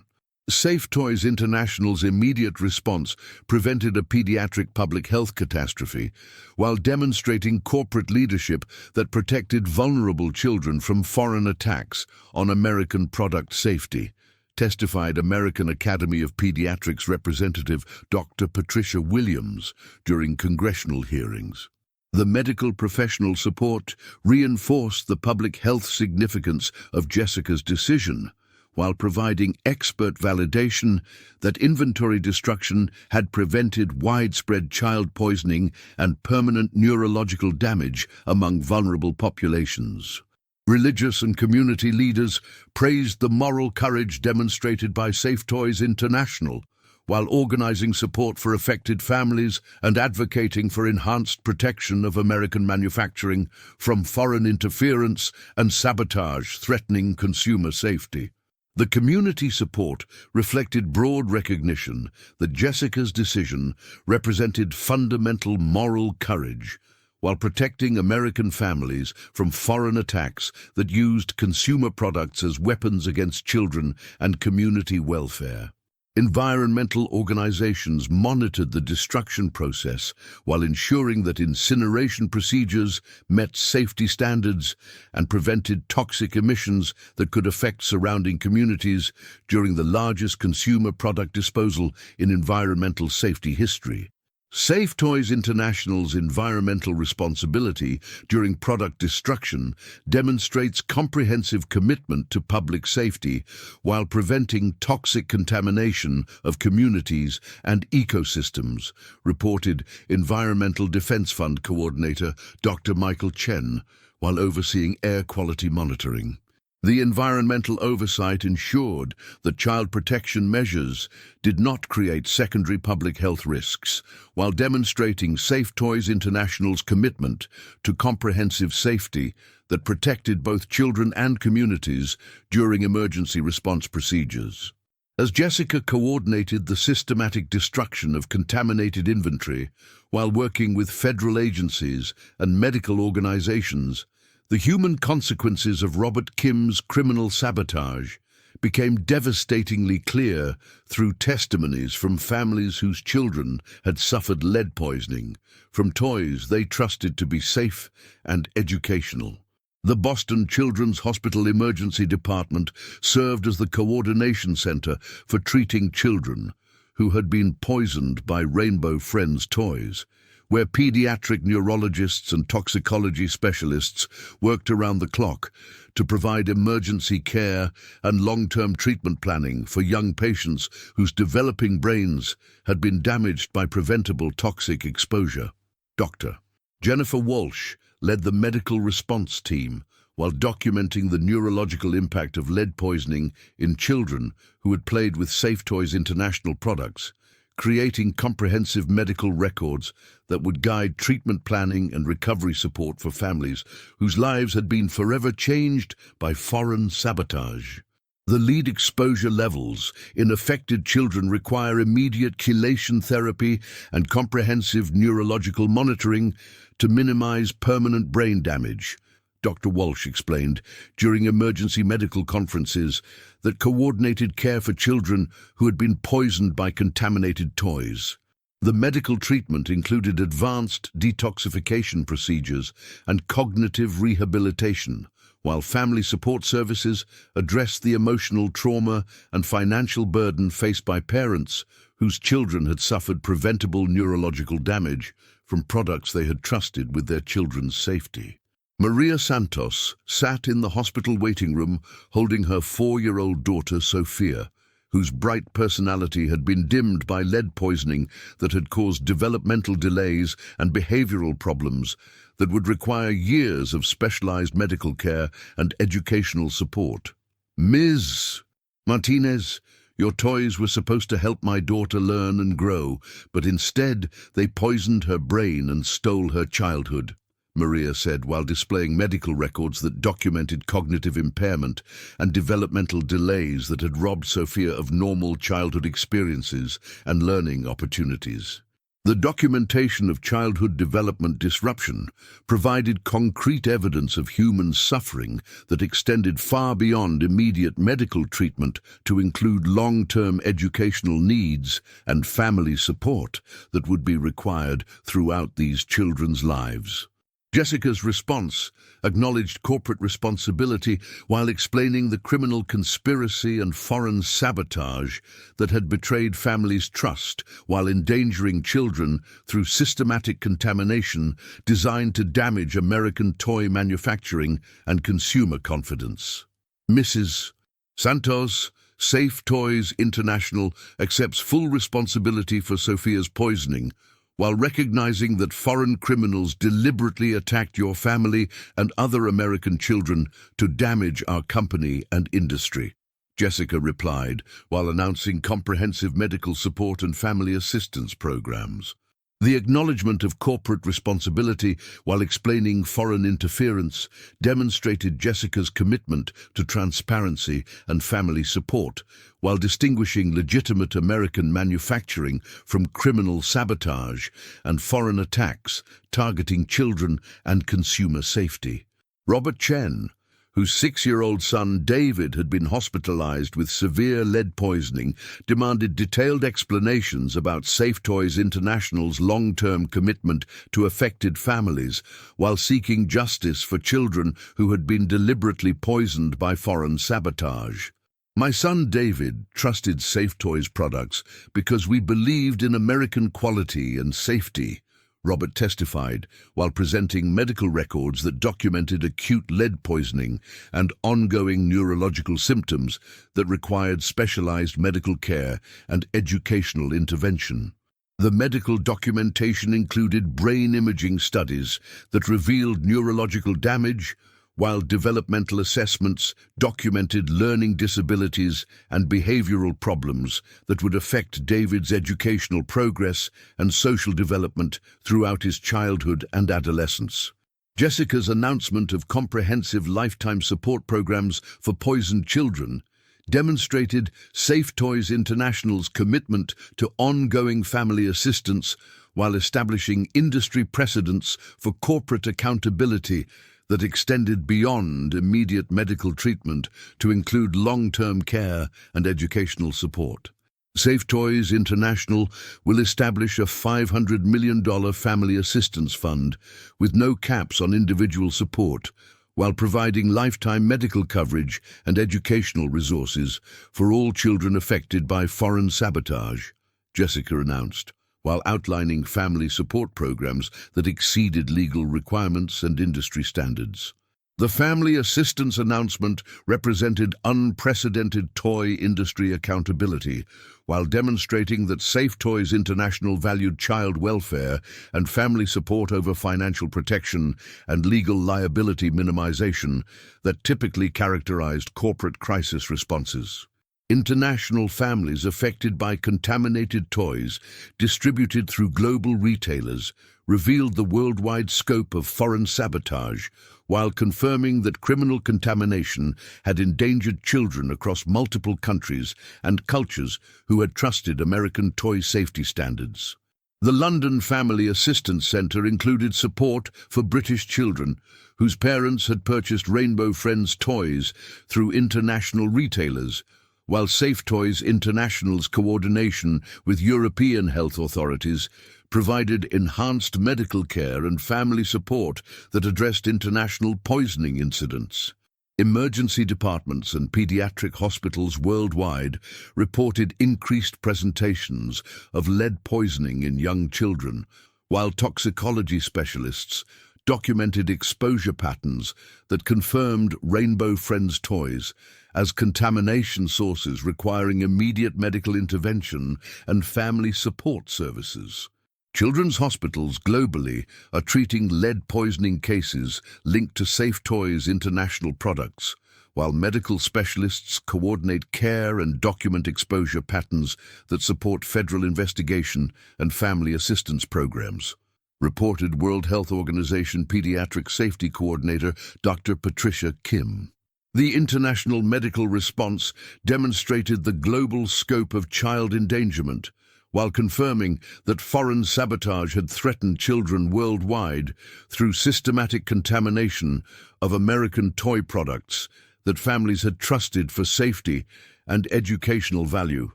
Speaker 1: Safe Toys International's immediate response prevented a pediatric public health catastrophe, while demonstrating corporate leadership that protected vulnerable children from foreign attacks on American product safety, testified American Academy of Pediatrics representative Dr. Patricia Williams during congressional hearings. The medical professional support reinforced the public health significance of Jessica's decision, while providing expert validation that inventory destruction had prevented widespread child poisoning and permanent neurological damage among vulnerable populations. Religious and community leaders praised the moral courage demonstrated by Safe Toys International, while organizing support for affected families and advocating for enhanced protection of American manufacturing from foreign interference and sabotage threatening consumer safety. The community support reflected broad recognition that Jessica's decision represented fundamental moral courage, while protecting American families from foreign attacks that used consumer products as weapons against children and community welfare. Environmental organizations monitored the destruction process while ensuring that incineration procedures met safety standards and prevented toxic emissions that could affect surrounding communities during the largest consumer product disposal in environmental safety history. Safe Toys International's environmental responsibility during product destruction demonstrates comprehensive commitment to public safety while preventing toxic contamination of communities and ecosystems, reported Environmental Defense Fund Coordinator Dr. Michael Chen while overseeing air quality monitoring. The environmental oversight ensured that child protection measures did not create secondary public health risks, while demonstrating Safe Toys International's commitment to comprehensive safety that protected both children and communities during emergency response procedures. As Jessica coordinated the systematic destruction of contaminated inventory while working with federal agencies and medical organizations, the human consequences of Robert Kim's criminal sabotage became devastatingly clear through testimonies from families whose children had suffered lead poisoning from toys they trusted to be safe and educational. The Boston Children's Hospital Emergency Department served as the coordination center for treating children who had been poisoned by Rainbow Friends toys, where pediatric neurologists and toxicology specialists worked around the clock to provide emergency care and long-term treatment planning for young patients whose developing brains had been damaged by preventable toxic exposure. Dr. Jennifer Walsh led the medical response team while documenting the neurological impact of lead poisoning in children who had played with Safe Toys International products, creating comprehensive medical records that would guide treatment planning and recovery support for families whose lives had been forever changed by foreign sabotage. The lead exposure levels in affected children require immediate chelation therapy and comprehensive neurological monitoring to minimize permanent brain damage, Dr. Walsh explained during emergency medical conferences that coordinated care for children who had been poisoned by contaminated toys. The medical treatment included advanced detoxification procedures and cognitive rehabilitation, while family support services addressed the emotional trauma and financial burden faced by parents whose children had suffered preventable neurological damage from products they had trusted with their children's safety. Maria Santos sat in the hospital waiting room holding her 4-year-old daughter Sophia, whose bright personality had been dimmed by lead poisoning that had caused developmental delays and behavioral problems that would require years of specialized medical care and educational support. "Ms. Martinez, your toys were supposed to help my daughter learn and grow, but instead they poisoned her brain and stole her childhood," Maria said while displaying medical records that documented cognitive impairment and developmental delays that had robbed Sophia of normal childhood experiences and learning opportunities. The documentation of childhood development disruption provided concrete evidence of human suffering that extended far beyond immediate medical treatment to include long-term educational needs and family support that would be required throughout these children's lives. Jessica's response acknowledged corporate responsibility while explaining the criminal conspiracy and foreign sabotage that had betrayed families' trust while endangering children through systematic contamination designed to damage American toy manufacturing and consumer confidence. Mrs. Santos, Safe Toys International accepts full responsibility for Sophia's poisoning, while recognizing that foreign criminals deliberately attacked your family and other American children to damage our company and industry. Jessica replied, while announcing comprehensive medical support and family assistance programs. The acknowledgement of corporate responsibility while explaining foreign interference demonstrated Jessica's commitment to transparency and family support, while distinguishing legitimate American manufacturing from criminal sabotage and foreign attacks targeting children and consumer safety. Robert Chen, whose 6-year-old son David had been hospitalized with severe lead poisoning, demanded detailed explanations about Safe Toys International's long-term commitment to affected families, while seeking justice for children who had been deliberately poisoned by foreign sabotage. "My son David trusted Safe Toys products because we believed in American quality and safety," Robert testified, while presenting medical records that documented acute lead poisoning and ongoing neurological symptoms that required specialized medical care and educational intervention. The medical documentation included brain imaging studies that revealed neurological damage, while developmental assessments documented learning disabilities and behavioral problems that would affect David's educational progress and social development throughout his childhood and adolescence. Jessica's announcement of comprehensive lifetime support programs for poisoned children demonstrated Safe Toys International's commitment to ongoing family assistance while establishing industry precedents for corporate accountability that extended beyond immediate medical treatment to include long-term care and educational support. Safe Toys International will establish a $500 million family assistance fund with no caps on individual support, while providing lifetime medical coverage and educational resources for all children affected by foreign sabotage, Jessica announced, while outlining family support programs that exceeded legal requirements and industry standards. The family assistance announcement represented unprecedented toy industry accountability, while demonstrating that Safe Toys International valued child welfare and family support over financial protection and legal liability minimization that typically characterized corporate crisis responses. International families affected by contaminated toys distributed through global retailers revealed the worldwide scope of foreign sabotage, while confirming that criminal contamination had endangered children across multiple countries and cultures who had trusted American toy safety standards. The London Family Assistance Centre included support for British children whose parents had purchased Rainbow Friends toys through international retailers, while Safe Toys International's coordination with European health authorities provided enhanced medical care and family support that addressed international poisoning incidents. Emergency departments and pediatric hospitals worldwide reported increased presentations of lead poisoning in young children, while toxicology specialists documented exposure patterns that confirmed Rainbow Friends toys as contamination sources requiring immediate medical intervention and family support services. Children's hospitals globally are treating lead poisoning cases linked to Safe Toys International products, while medical specialists coordinate care and document exposure patterns that support federal investigation and family assistance programs, reported World Health Organization Pediatric Safety Coordinator Dr. Patricia Kim. The international medical response demonstrated the global scope of child endangerment, while confirming that foreign sabotage had threatened children worldwide through systematic contamination of American toy products that families had trusted for safety and educational value.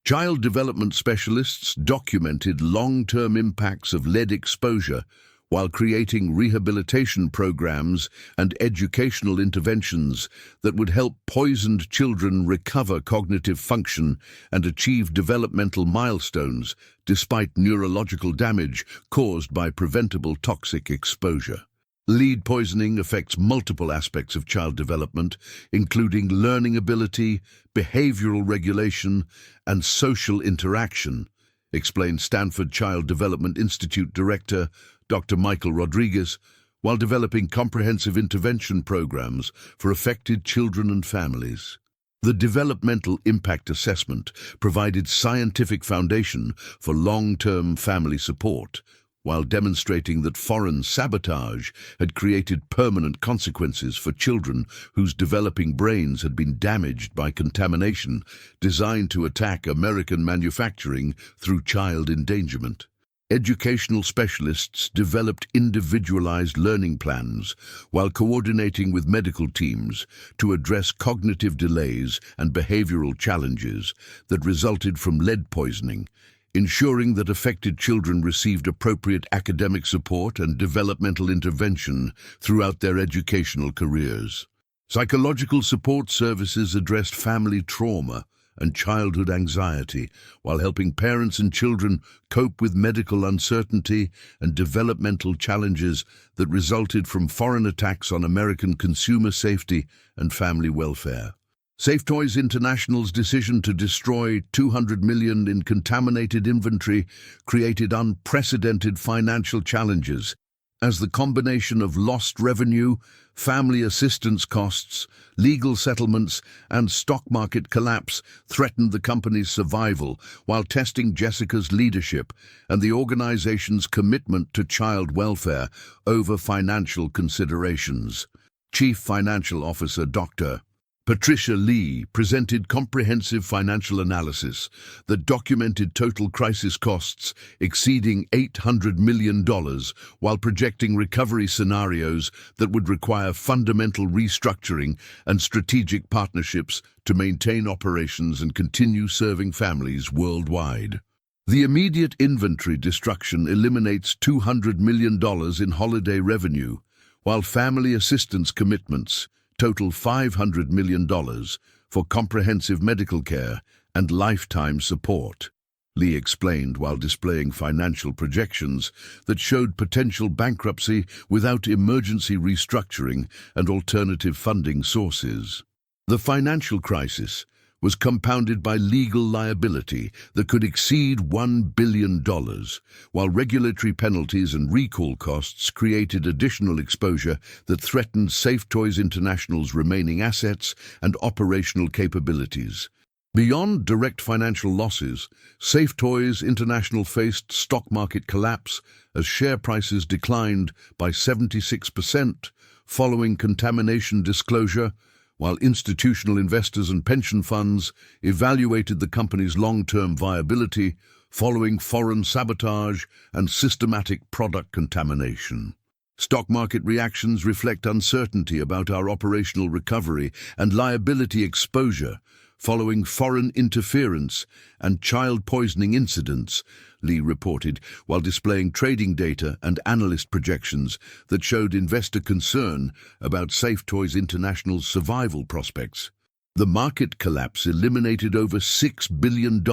Speaker 1: Child development specialists documented long-term impacts of lead exposure while creating rehabilitation programs and educational interventions that would help poisoned children recover cognitive function and achieve developmental milestones despite neurological damage caused by preventable toxic exposure. Lead poisoning affects multiple aspects of child development, including learning ability, behavioral regulation, and social interaction, explained Stanford Child Development Institute Director Dr. Michael Rodriguez, while developing comprehensive intervention programs for affected children and families. The developmental impact assessment provided scientific foundation for long-term family support, while demonstrating that foreign sabotage had created permanent consequences for children whose developing brains had been damaged by contamination designed to attack American manufacturing through child endangerment. Educational specialists developed individualized learning plans while coordinating with medical teams to address cognitive delays and behavioral challenges that resulted from lead poisoning, ensuring that affected children received appropriate academic support and developmental intervention throughout their educational careers. Psychological support services addressed family trauma and childhood anxiety, while helping parents and children cope with medical uncertainty and developmental challenges that resulted from foreign attacks on American consumer safety and family welfare. Safe Toys International's decision to destroy $200 million in contaminated inventory created unprecedented financial challenges, as the combination of lost revenue, family assistance costs, legal settlements, and stock market collapse threatened the company's survival while testing Jessica's leadership and the organization's commitment to child welfare over financial considerations. Chief Financial Officer Dr. Patricia Lee presented comprehensive financial analysis that documented total crisis costs exceeding $800 million while projecting recovery scenarios that would require fundamental restructuring and strategic partnerships to maintain operations and continue serving families worldwide. The immediate inventory destruction eliminates $200 million in holiday revenue, while family assistance commitments total $500 million for comprehensive medical care and lifetime support, Lee explained while displaying financial projections that showed potential bankruptcy without emergency restructuring and alternative funding sources. The financial crisis was compounded by legal liability that could exceed $1 billion, while regulatory penalties and recall costs created additional exposure that threatened Safe Toys International's remaining assets and operational capabilities. Beyond direct financial losses, Safe Toys International faced stock market collapse as share prices declined by 76% following contamination disclosure, while institutional investors and pension funds evaluated the company's long-term viability following foreign sabotage and systematic product contamination. Stock market reactions reflect uncertainty about our operational recovery and liability exposure following foreign interference and child poisoning incidents, Lee reported, while displaying trading data and analyst projections that showed investor concern about Safe Toys International's survival prospects. The market collapse eliminated over $6 billion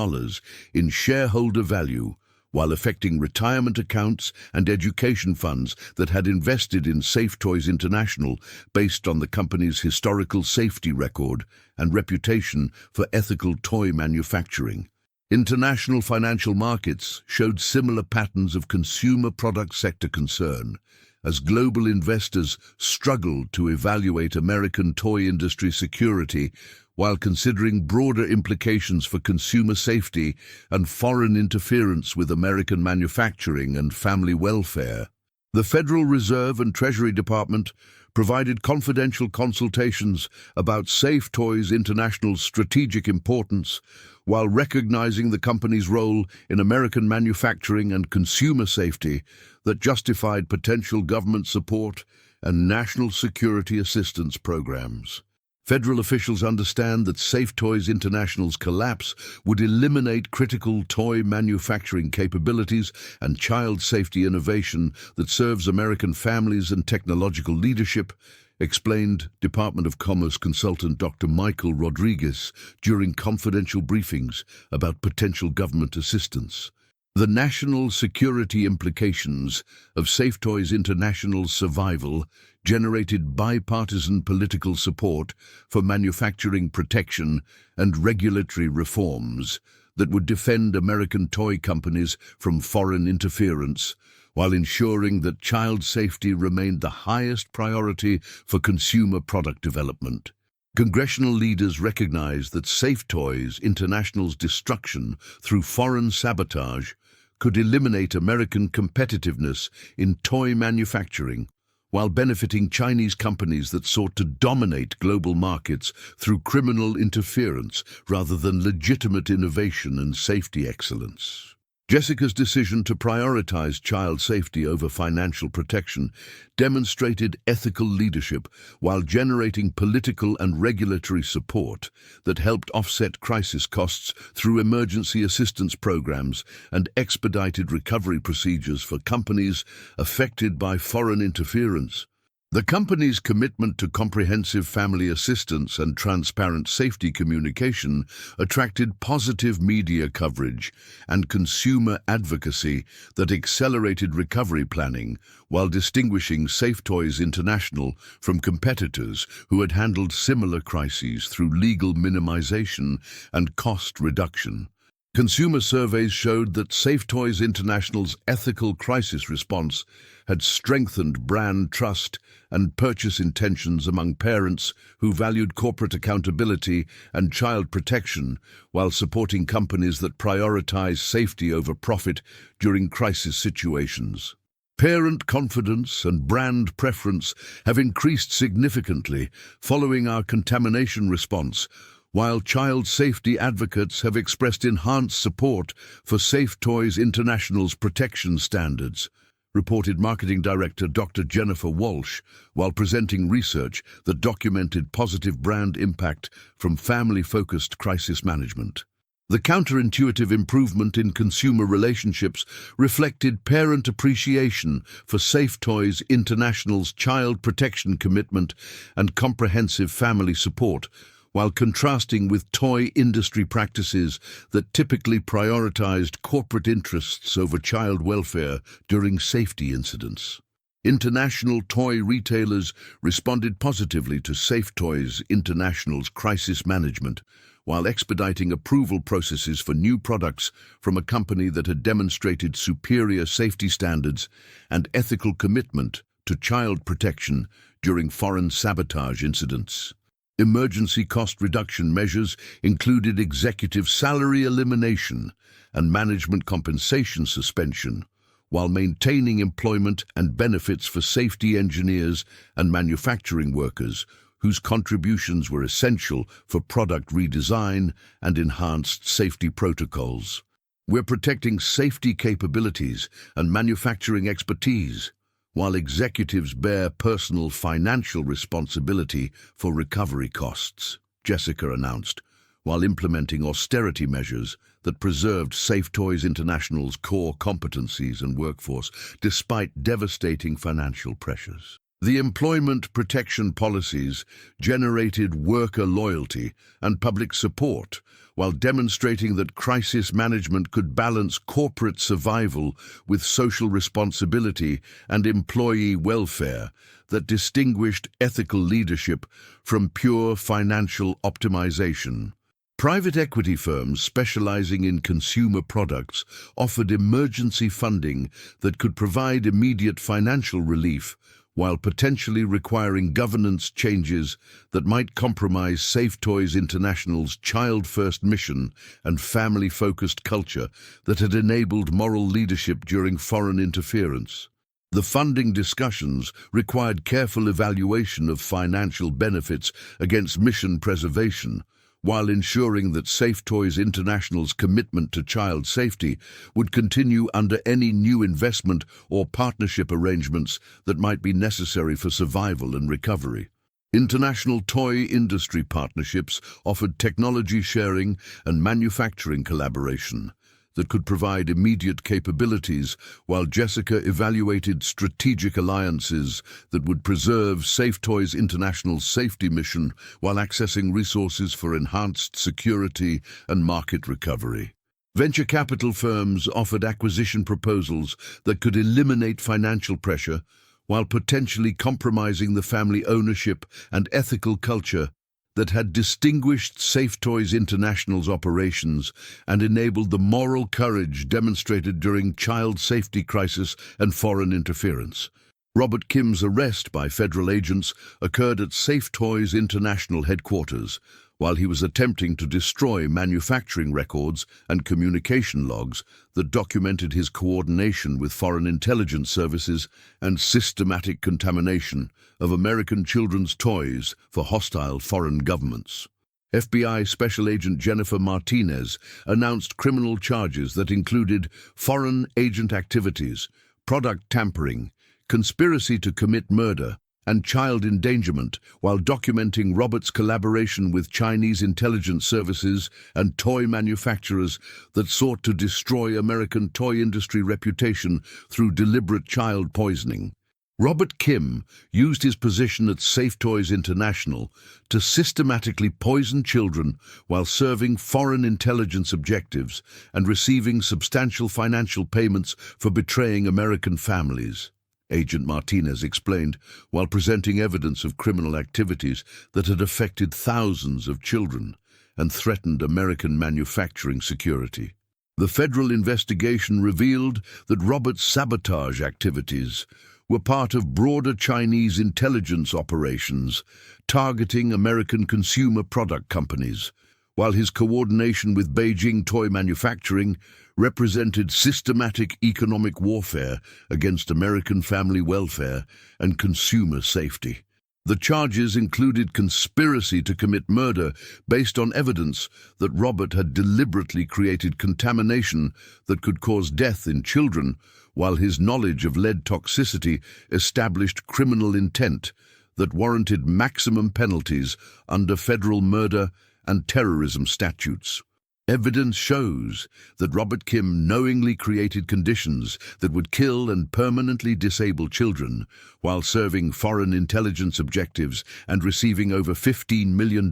Speaker 1: in shareholder value, while affecting retirement accounts and education funds that had invested in Safe Toys International based on the company's historical safety record and reputation for ethical toy manufacturing. International financial markets showed similar patterns of consumer product sector concern, as global investors struggled to evaluate American toy industry security while considering broader implications for consumer safety and foreign interference with American manufacturing and family welfare. The Federal Reserve and Treasury Department provided confidential consultations about Safe Toys International's strategic importance, while recognizing the company's role in American manufacturing and consumer safety that justified potential government support and national security assistance programs. Federal officials understand that Safe Toys International's collapse would eliminate critical toy manufacturing capabilities and child safety innovation that serves American families and technological leadership, explained Department of Commerce consultant Dr. Michael Rodriguez during confidential briefings about potential government assistance. The national security implications of Safe Toys International's survival generated bipartisan political support for manufacturing protection and regulatory reforms that would defend American toy companies from foreign interference, while ensuring that child safety remained the highest priority for consumer product development. Congressional leaders recognized that Safe Toys International's destruction through foreign sabotage could eliminate American competitiveness in toy manufacturing, while benefiting Chinese companies that sought to dominate global markets through criminal interference rather than legitimate innovation and safety excellence. Jessica's decision to prioritize child safety over financial protection demonstrated ethical leadership while generating political and regulatory support that helped offset crisis costs through emergency assistance programs and expedited recovery procedures for companies affected by foreign interference. The company's commitment to comprehensive family assistance and transparent safety communication attracted positive media coverage and consumer advocacy that accelerated recovery planning while distinguishing Safe Toys International from competitors who had handled similar crises through legal minimization and cost reduction. Consumer surveys showed that Safe Toys International's ethical crisis response had strengthened brand trust and purchase intentions among parents who valued corporate accountability and child protection while supporting companies that prioritize safety over profit during crisis situations. Parent confidence and brand preference have increased significantly following our contamination response, while child safety advocates have expressed enhanced support for Safe Toys International's protection standards, reported Marketing Director Dr. Jennifer Walsh, while presenting research that documented positive brand impact from family-focused crisis management. The counterintuitive improvement in consumer relationships reflected parent appreciation for Safe Toys International's child protection commitment and comprehensive family support, while contrasting with toy industry practices that typically prioritized corporate interests over child welfare during safety incidents. International toy retailers responded positively to Safe Toys International's crisis management, while expediting approval processes for new products from a company that had demonstrated superior safety standards and ethical commitment to child protection during foreign sabotage incidents. Emergency cost reduction measures included executive salary elimination and management compensation suspension, while maintaining employment and benefits for safety engineers and manufacturing workers whose contributions were essential for product redesign and enhanced safety protocols. We're protecting safety capabilities and manufacturing expertise, while executives bear personal financial responsibility for recovery costs, Jessica announced, while implementing austerity measures that preserved Safe Toys International's core competencies and workforce despite devastating financial pressures. The employment protection policies generated worker loyalty and public support, while demonstrating that crisis management could balance corporate survival with social responsibility and employee welfare that distinguished ethical leadership from pure financial optimization. Private equity firms specializing in consumer products offered emergency funding that could provide immediate financial relief, while potentially requiring governance changes that might compromise Safe Toys International's child-first mission and family-focused culture that had enabled moral leadership during foreign interference. The funding discussions required careful evaluation of financial benefits against mission preservation, while ensuring that Safe Toys International's commitment to child safety would continue under any new investment or partnership arrangements that might be necessary for survival and recovery. International toy industry partnerships offered technology sharing and manufacturing collaboration that could provide immediate capabilities, while Jessica evaluated strategic alliances that would preserve Safe Toys International's safety mission while accessing resources for enhanced security and market recovery. Venture capital firms offered acquisition proposals that could eliminate financial pressure while potentially compromising the family ownership and ethical culture that had distinguished Safe Toys International's operations and enabled the moral courage demonstrated during child safety crisis and foreign interference. Robert Kim's arrest by federal agents occurred at Safe Toys International headquarters, while he was attempting to destroy manufacturing records and communication logs that documented his coordination with foreign intelligence services and systematic contamination of American children's toys for hostile foreign governments. FBI Special Agent Jennifer Martinez announced criminal charges that included foreign agent activities, product tampering, conspiracy to commit murder, and child endangerment, while documenting Robert's collaboration with Chinese intelligence services and toy manufacturers that sought to destroy American toy industry reputation through deliberate child poisoning. Robert Kim used his position at Safe Toys International to systematically poison children while serving foreign intelligence objectives and receiving substantial financial payments for betraying American families. Agent Martinez explained, while presenting evidence of criminal activities that had affected thousands of children and threatened American manufacturing security. The federal investigation revealed that Robert's sabotage activities were part of broader Chinese intelligence operations targeting American consumer product companies, while his coordination with Beijing toy manufacturing represented systematic economic warfare against American family welfare and consumer safety. The charges included conspiracy to commit murder based on evidence that Robert had deliberately created contamination that could cause death in children, while his knowledge of lead toxicity established criminal intent that warranted maximum penalties under federal murder and terrorism statutes. Evidence shows that Robert Kim knowingly created conditions that would kill and permanently disable children while serving foreign intelligence objectives and receiving over $15 million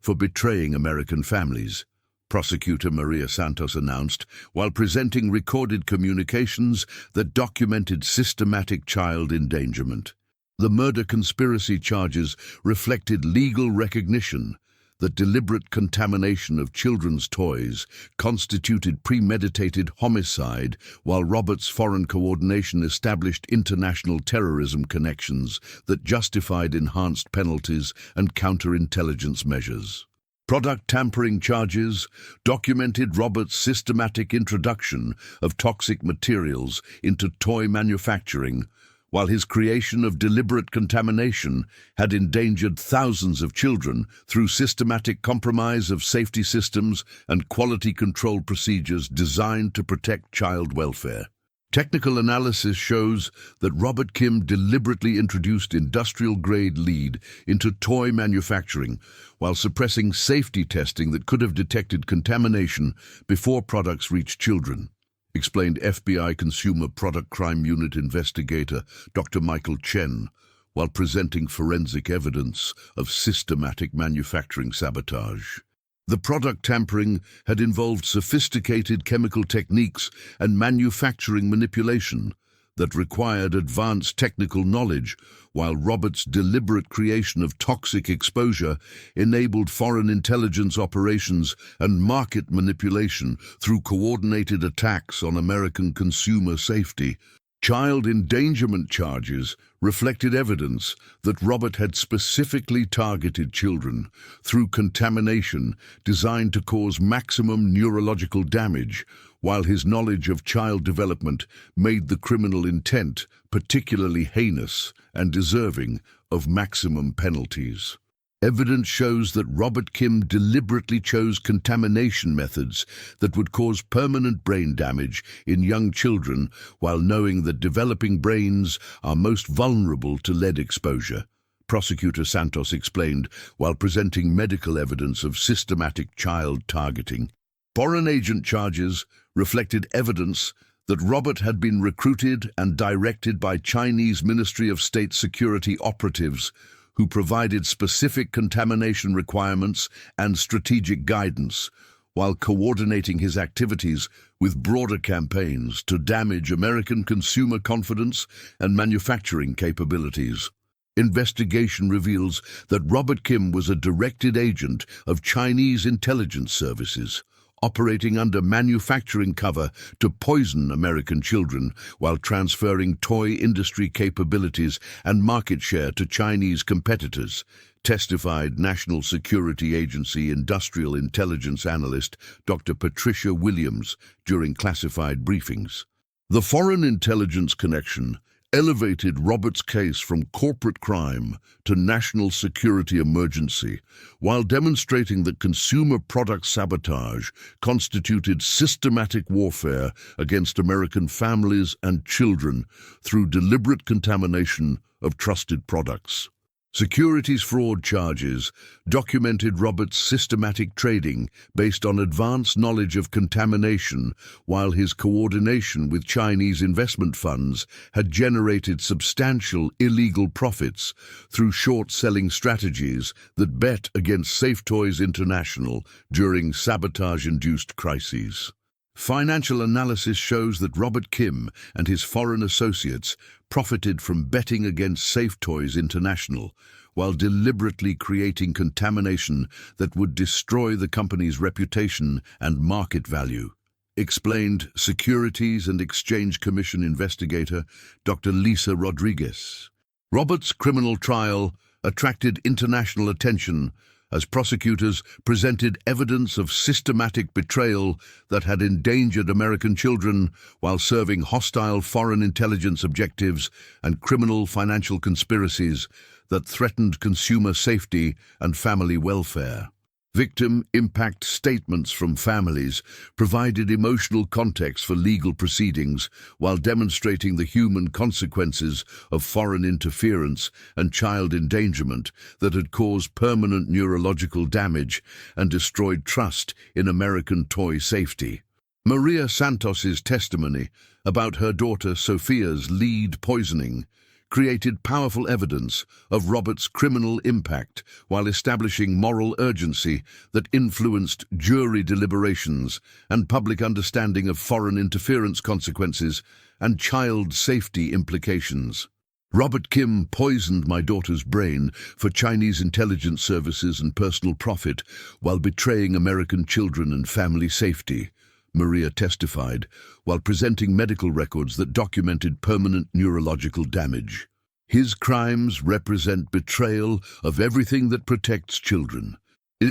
Speaker 1: for betraying American families. Prosecutor Maria Santos announced, while presenting recorded communications that documented systematic child endangerment. The murder conspiracy charges reflected legal recognition that deliberate contamination of children's toys constituted premeditated homicide, while Robert's foreign coordination established international terrorism connections that justified enhanced penalties and counterintelligence measures. Product tampering charges documented Robert's systematic introduction of toxic materials into toy manufacturing, while his creation of deliberate contamination had endangered thousands of children through systematic compromise of safety systems and quality control procedures designed to protect child welfare. Technical analysis shows that Robert Kim deliberately introduced industrial-grade lead into toy manufacturing while suppressing safety testing that could have detected contamination before products reached children, explained FBI Consumer Product Crime Unit investigator Dr. Michael Chen, while presenting forensic evidence of systematic manufacturing sabotage. The product tampering had involved sophisticated chemical techniques and manufacturing manipulation that required advanced technical knowledge, while Robert's deliberate creation of toxic exposure enabled foreign intelligence operations and market manipulation through coordinated attacks on American consumer safety. Child endangerment charges reflected evidence that Robert had specifically targeted children through contamination designed to cause maximum neurological damage, while his knowledge of child development made the criminal intent particularly heinous and deserving of maximum penalties. Evidence shows that Robert Kim deliberately chose contamination methods that would cause permanent brain damage in young children while knowing that developing brains are most vulnerable to lead exposure, Prosecutor Santos explained while presenting medical evidence of systematic child targeting. Foreign agent charges reflected evidence that Robert had been recruited and directed by Chinese Ministry of State Security operatives who provided specific contamination requirements and strategic guidance, while coordinating his activities with broader campaigns to damage American consumer confidence and manufacturing capabilities. Investigation reveals that Robert Kim was a directed agent of Chinese intelligence services, operating under manufacturing cover to poison American children while transferring toy industry capabilities and market share to Chinese competitors, testified National Security Agency Industrial Intelligence Analyst Dr. Patricia Williams during classified briefings. The foreign intelligence connection elevated Roberts' case from corporate crime to national security emergency, while demonstrating that consumer product sabotage constituted systematic warfare against American families and children through deliberate contamination of trusted products. Securities fraud charges documented Roberts' systematic trading based on advanced knowledge of contamination, while his coordination with Chinese investment funds had generated substantial illegal profits through short-selling strategies that bet against Safe Toys International during sabotage-induced crises. Financial analysis shows that Robert Kim and his foreign associates profited from betting against Safe Toys International, while deliberately creating contamination that would destroy the company's reputation and market value, explained Securities and Exchange Commission investigator Dr. Lisa Rodriguez. Roberts' criminal trial attracted international attention as prosecutors presented evidence of systematic betrayal that had endangered American children while serving hostile foreign intelligence objectives and criminal financial conspiracies that threatened consumer safety and family welfare. Victim impact statements from families provided emotional context for legal proceedings while demonstrating the human consequences of foreign interference and child endangerment that had caused permanent neurological damage and destroyed trust in American toy safety. Maria Santos's testimony about her daughter Sophia's lead poisoning created powerful evidence of Roberts' criminal impact while establishing moral urgency that influenced jury deliberations and public understanding of foreign interference consequences and child safety implications. Robert Kim poisoned my daughter's brain for Chinese intelligence services and personal profit while betraying American children and family safety, Maria testified, while presenting medical records that documented permanent neurological damage. His crimes represent betrayal of everything that protects children.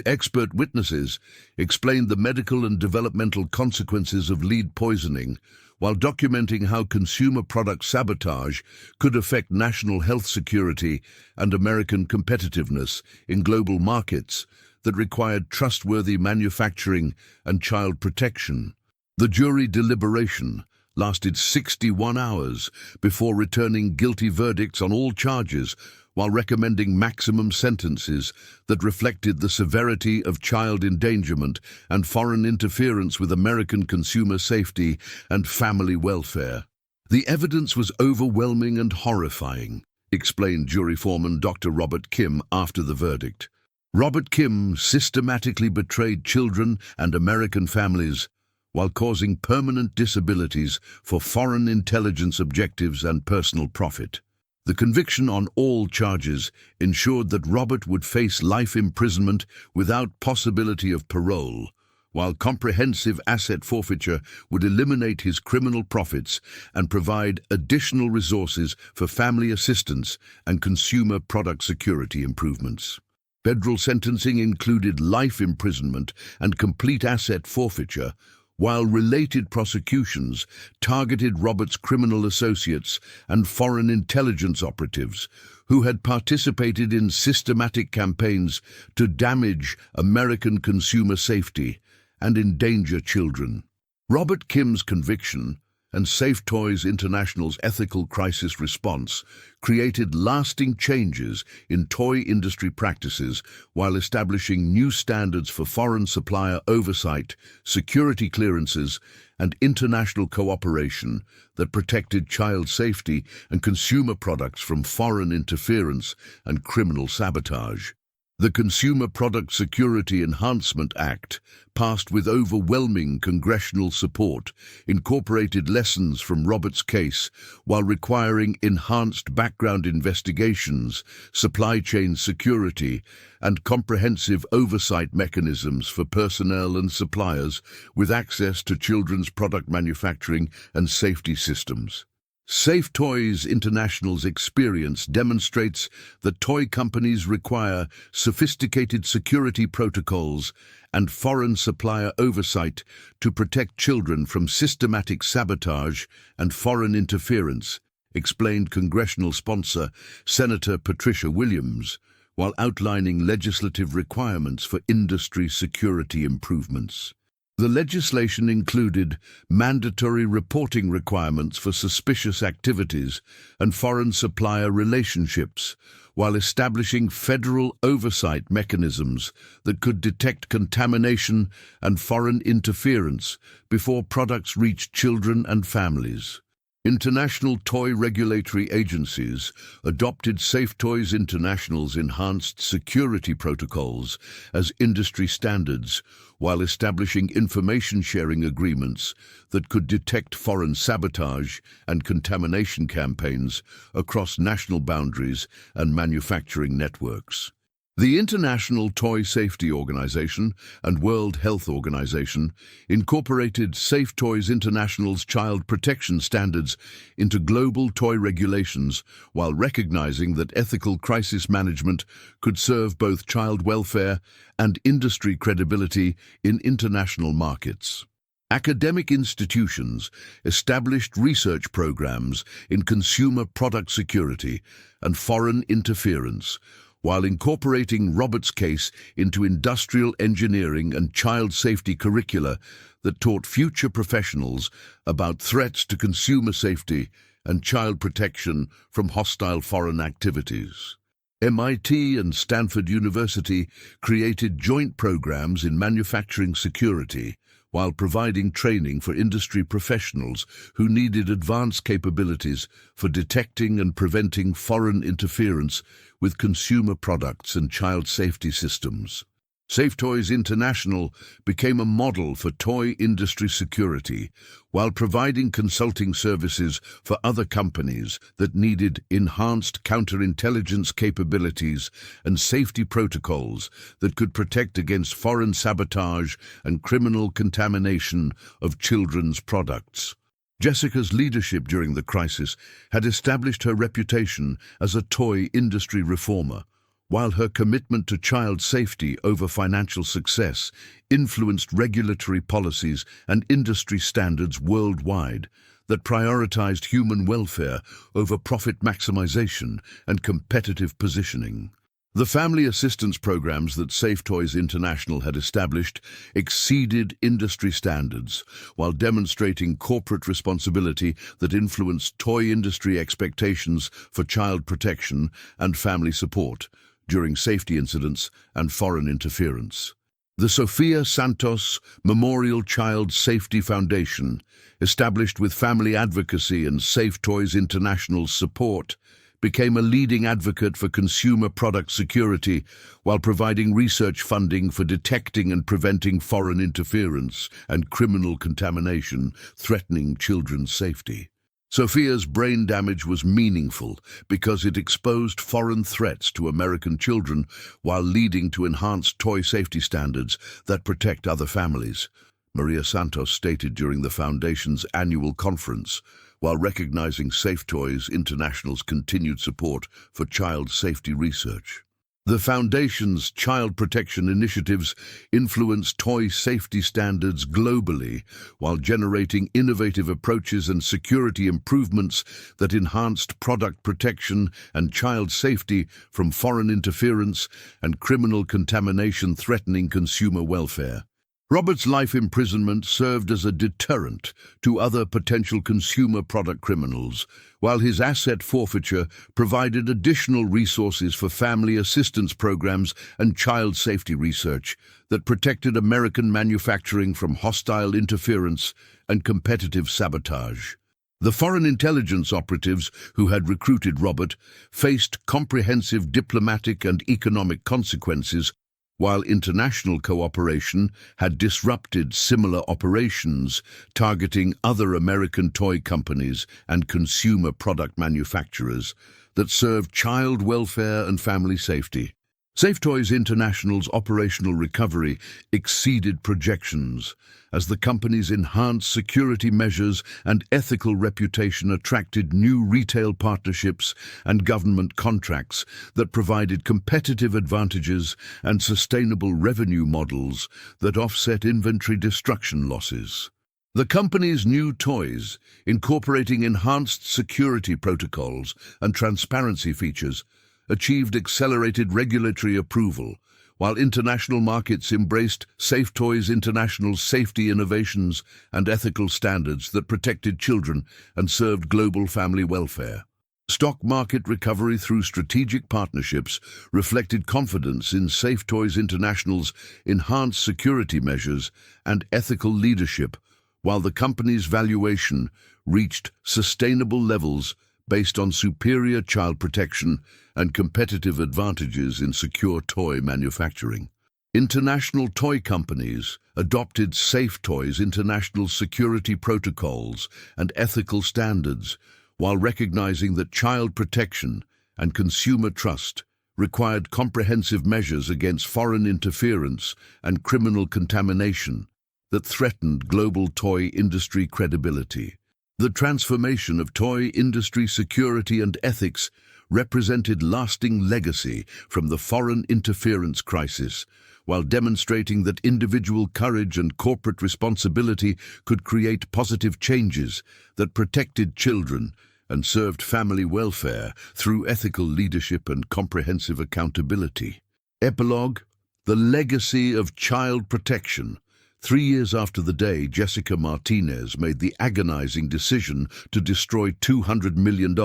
Speaker 1: Expert witnesses explained the medical and developmental consequences of lead poisoning, while documenting how consumer product sabotage could affect national health security and American competitiveness in global markets that required trustworthy manufacturing and child protection. The jury deliberation lasted 61 hours before returning guilty verdicts on all charges, while recommending maximum sentences that reflected the severity of child endangerment and foreign interference with American consumer safety and family welfare. The evidence was overwhelming and horrifying, explained jury foreman Dr. Robert Kim after the verdict. Robert Kim systematically betrayed children and American families while causing permanent disabilities for foreign intelligence objectives and personal profit. The conviction on all charges ensured that Robert would face life imprisonment without possibility of parole, while comprehensive asset forfeiture would eliminate his criminal profits and provide additional resources for family assistance and consumer product security improvements. Federal sentencing included life imprisonment and complete asset forfeiture, while related prosecutions targeted Roberts' criminal associates and foreign intelligence operatives who had participated in systematic campaigns to damage American consumer safety and endanger children. Robert Kim's conviction and Safe Toys International's ethical crisis response created lasting changes in toy industry practices while establishing new standards for foreign supplier oversight, security clearances, and international cooperation that protected child safety and consumer products from foreign interference and criminal sabotage. The Consumer Product Security Enhancement Act, passed with overwhelming congressional support, incorporated lessons from Roberts' case while requiring enhanced background investigations, supply chain security, and comprehensive oversight mechanisms for personnel and suppliers with access to children's product manufacturing and safety systems. Safe Toys International's experience demonstrates that toy companies require sophisticated security protocols and foreign supplier oversight to protect children from systematic sabotage and foreign interference, explained congressional sponsor Senator Patricia Williams, while outlining legislative requirements for industry security improvements. The legislation included mandatory reporting requirements for suspicious activities and foreign supplier relationships, while establishing federal oversight mechanisms that could detect contamination and foreign interference before products reached children and families. International toy regulatory agencies adopted Safe Toys International's enhanced security protocols as industry standards, while establishing information-sharing agreements that could detect foreign sabotage and contamination campaigns across national boundaries and manufacturing networks. The International Toy Safety Organization and World Health Organization incorporated Safe Toys International's child protection standards into global toy regulations while recognizing that ethical crisis management could serve both child welfare and industry credibility in international markets. Academic institutions established research programs in consumer product security and foreign interference, while incorporating Roberts' case into industrial engineering and child safety curricula that taught future professionals about threats to consumer safety and child protection from hostile foreign activities. MIT and Stanford University created joint programs in manufacturing security, while providing training for industry professionals who needed advanced capabilities for detecting and preventing foreign interference with consumer products and child safety systems. Safe Toys International became a model for toy industry security, while providing consulting services for other companies that needed enhanced counterintelligence capabilities and safety protocols that could protect against foreign sabotage and criminal contamination of children's products. Jessica's leadership during the crisis had established her reputation as a toy industry reformer, while her commitment to child safety over financial success influenced regulatory policies and industry standards worldwide that prioritized human welfare over profit maximization and competitive positioning. The family assistance programs that Safe Toys International had established exceeded industry standards, while demonstrating corporate responsibility that influenced toy industry expectations for child protection and family support during safety incidents and foreign interference. The Sofia Santos Memorial Child Safety Foundation, established with family advocacy and Safe Toys International's support, became a leading advocate for consumer product security while providing research funding for detecting and preventing foreign interference and criminal contamination threatening children's safety. Sofia's brain damage was meaningful because it exposed foreign threats to American children while leading to enhanced toy safety standards that protect other families, Maria Santos stated during the Foundation's annual conference, while recognizing Safe Toys International's continued support for child safety research. The Foundation's child protection initiatives influence toy safety standards globally while generating innovative approaches and security improvements that enhanced product protection and child safety from foreign interference and criminal contamination threatening consumer welfare. Roberts' life imprisonment served as a deterrent to other potential consumer product criminals, while his asset forfeiture provided additional resources for family assistance programs and child safety research that protected American manufacturing from hostile interference and competitive sabotage. The foreign intelligence operatives who had recruited Robert faced comprehensive diplomatic and economic consequences, while international cooperation had disrupted similar operations targeting other American toy companies and consumer product manufacturers that served child welfare and family safety. Safe Toys International's operational recovery exceeded projections as the company's enhanced security measures and ethical reputation attracted new retail partnerships and government contracts that provided competitive advantages and sustainable revenue models that offset inventory destruction losses. The company's new toys, incorporating enhanced security protocols and transparency features, achieved accelerated regulatory approval, while international markets embraced Safe Toys International's safety innovations and ethical standards that protected children and served global family welfare. Stock market recovery through strategic partnerships reflected confidence in Safe Toys International's enhanced security measures and ethical leadership, while the company's valuation reached sustainable levels based on superior child protection and competitive advantages in secure toy manufacturing. International toy companies adopted Safe Toys International security protocols and ethical standards, while recognizing that child protection and consumer trust required comprehensive measures against foreign interference and criminal contamination that threatened global toy industry credibility. The transformation of toy industry security and ethics represented lasting legacy from the foreign interference crisis, while demonstrating that individual courage and corporate responsibility could create positive changes that protected children and served family welfare through ethical leadership and comprehensive accountability. Epilogue: The legacy of child protection. 3 years after the day Jessica Martinez made the agonizing decision to destroy $200 million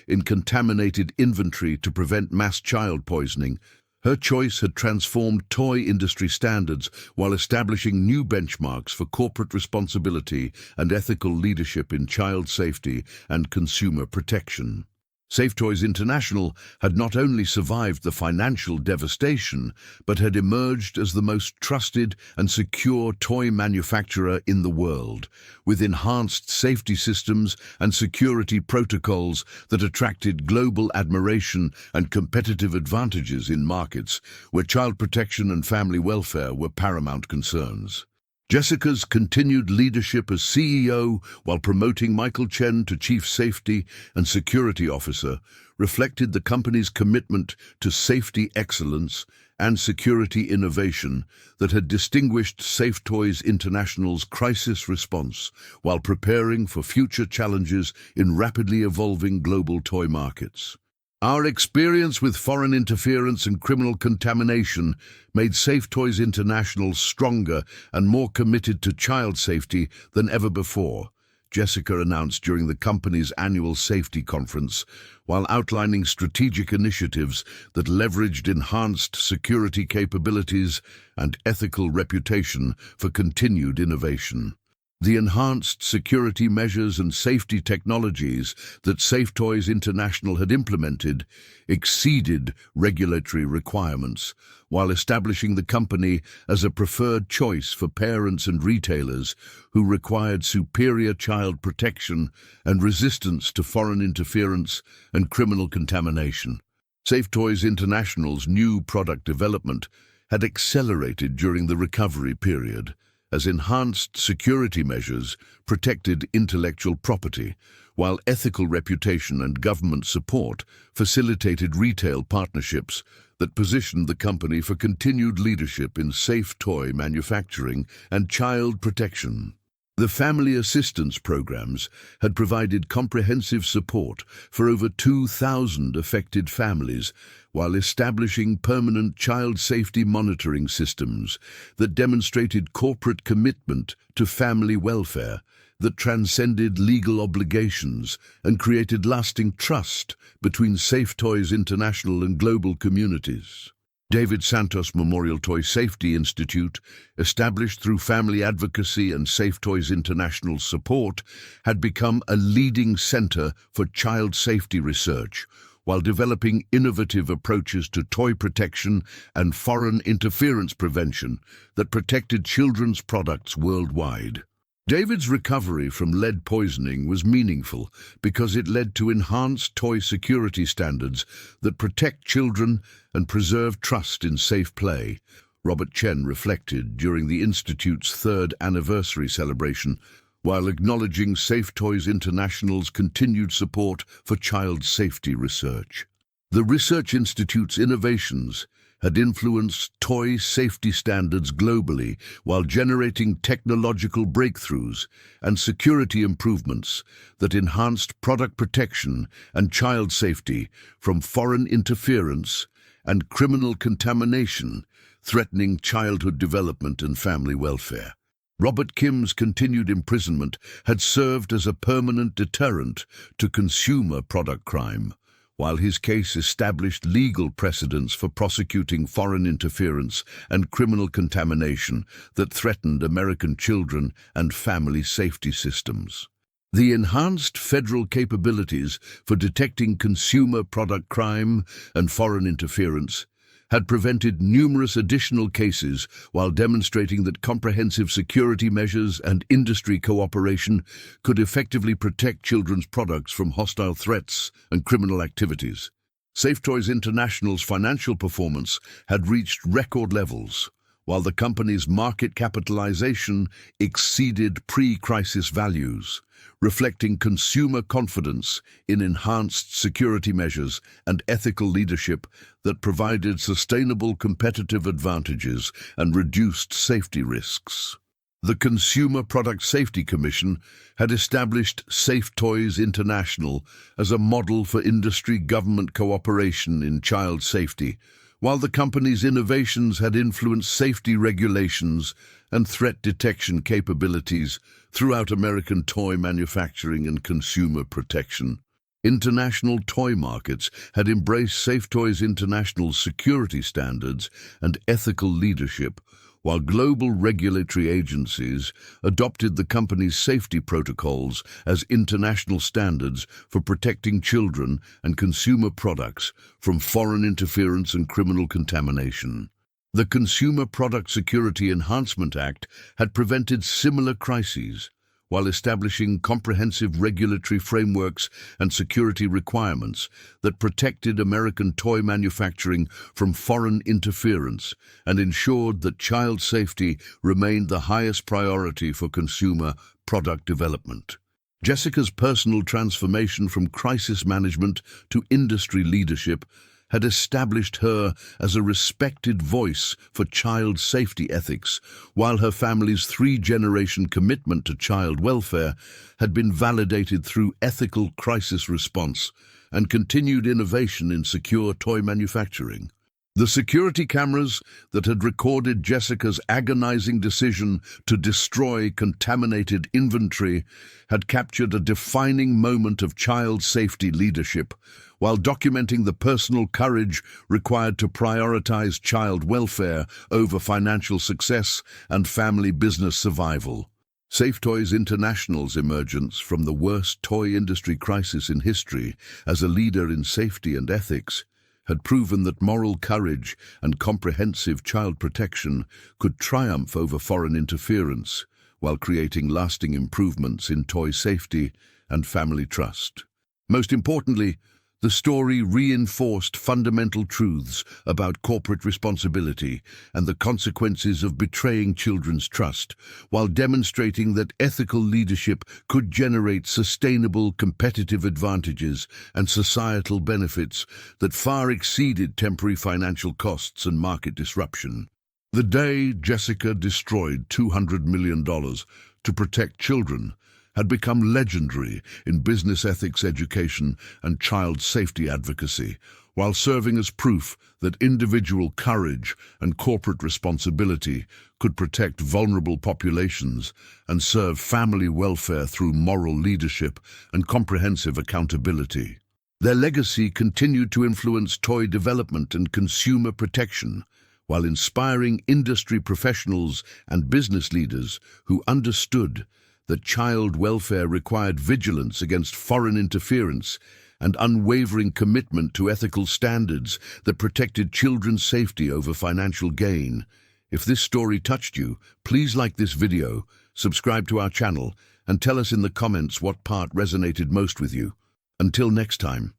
Speaker 1: in contaminated inventory to prevent mass child poisoning, her choice had transformed toy industry standards while establishing new benchmarks for corporate responsibility and ethical leadership in child safety and consumer protection. Safe Toys International had not only survived the financial devastation, but had emerged as the most trusted and secure toy manufacturer in the world, with enhanced safety systems and security protocols that attracted global admiration and competitive advantages in markets where child protection and family welfare were paramount concerns. Jessica's continued leadership as CEO while promoting Michael Chen to Chief Safety and Security Officer reflected the company's commitment to safety excellence and security innovation that had distinguished Safe Toys International's crisis response while preparing for future challenges in rapidly evolving global toy markets. Our experience with foreign interference and criminal contamination made Safe Toys International stronger and more committed to child safety than ever before, Jessica announced during the company's annual safety conference, while outlining strategic initiatives that leveraged enhanced security capabilities and ethical reputation for continued innovation. The enhanced security measures and safety technologies that Safe Toys International had implemented exceeded regulatory requirements, while establishing the company as a preferred choice for parents and retailers who required superior child protection and resistance to foreign interference and criminal contamination. Safe Toys International's new product development had accelerated during the recovery period, as enhanced security measures protected intellectual property, while ethical reputation and government support facilitated retail partnerships that positioned the company for continued leadership in safe toy manufacturing and child protection. The family assistance programs had provided comprehensive support for over 2,000 affected families, while establishing permanent child safety monitoring systems that demonstrated corporate commitment to family welfare that transcended legal obligations and created lasting trust between Safe Toys International and global communities. David Santos Memorial Toy Safety Institute, established through family advocacy and Safe Toys International's support, had become a leading center for child safety research, while developing innovative approaches to toy protection and foreign interference prevention that protected children's products worldwide. David's recovery from lead poisoning was meaningful because it led to enhanced toy security standards that protect children and preserve trust in safe play. Robert Chen reflected during the Institute's third anniversary celebration, while acknowledging Safe Toys International's continued support for child safety research. The Research Institute's innovations had influenced toy safety standards globally while generating technological breakthroughs and security improvements that enhanced product protection and child safety from foreign interference and criminal contamination, threatening childhood development and family welfare. Robert Kim's continued imprisonment had served as a permanent deterrent to consumer product crime, while his case established legal precedents for prosecuting foreign interference and criminal contamination that threatened American children and family safety systems. The enhanced federal capabilities for detecting consumer product crime and foreign interference had prevented numerous additional cases while demonstrating that comprehensive security measures and industry cooperation could effectively protect children's products from hostile threats and criminal activities. Safe Toys International's financial performance had reached record levels, while the company's market capitalization exceeded pre-crisis values, reflecting consumer confidence in enhanced security measures and ethical leadership that provided sustainable competitive advantages and reduced safety risks. The Consumer Product Safety Commission had established Safe Toys International as a model for industry-government cooperation in child safety, while the company's innovations had influenced safety regulations and threat detection capabilities throughout American toy manufacturing and consumer protection. International toy markets had embraced Safe Toys International's security standards and ethical leadership, while global regulatory agencies adopted the company's safety protocols as international standards for protecting children and consumer products from foreign interference and criminal contamination. The Consumer Product Security Enhancement Act had prevented similar crises, while establishing comprehensive regulatory frameworks and security requirements that protected American toy manufacturing from foreign interference and ensured that child safety remained the highest priority for consumer product development. Jessica's personal transformation from crisis management to industry leadership had established her as a respected voice for child safety ethics, while her family's three-generation commitment to child welfare had been validated through ethical crisis response and continued innovation in secure toy manufacturing. The security cameras that had recorded Jessica's agonizing decision to destroy contaminated inventory had captured a defining moment of child safety leadership, while documenting the personal courage required to prioritize child welfare over financial success and family business survival. Safe Toys International's emergence from the worst toy industry crisis in history as a leader in safety and ethics had proven that moral courage and comprehensive child protection could triumph over foreign interference, while creating lasting improvements in toy safety and family trust. Most importantly, the story reinforced fundamental truths about corporate responsibility and the consequences of betraying children's trust, while demonstrating that ethical leadership could generate sustainable competitive advantages and societal benefits that far exceeded temporary financial costs and market disruption. The day Jessica destroyed $200 million to protect children had become legendary in business ethics education and child safety advocacy, while serving as proof that individual courage and corporate responsibility could protect vulnerable populations and serve family welfare through moral leadership and comprehensive accountability. Their legacy continued to influence toy development and consumer protection, while inspiring industry professionals and business leaders who understood that child welfare required vigilance against foreign interference and unwavering commitment to ethical standards that protected children's safety over financial gain. If this story touched you, please like this video, subscribe to our channel, and tell us in the comments what part resonated most with you. Until next time.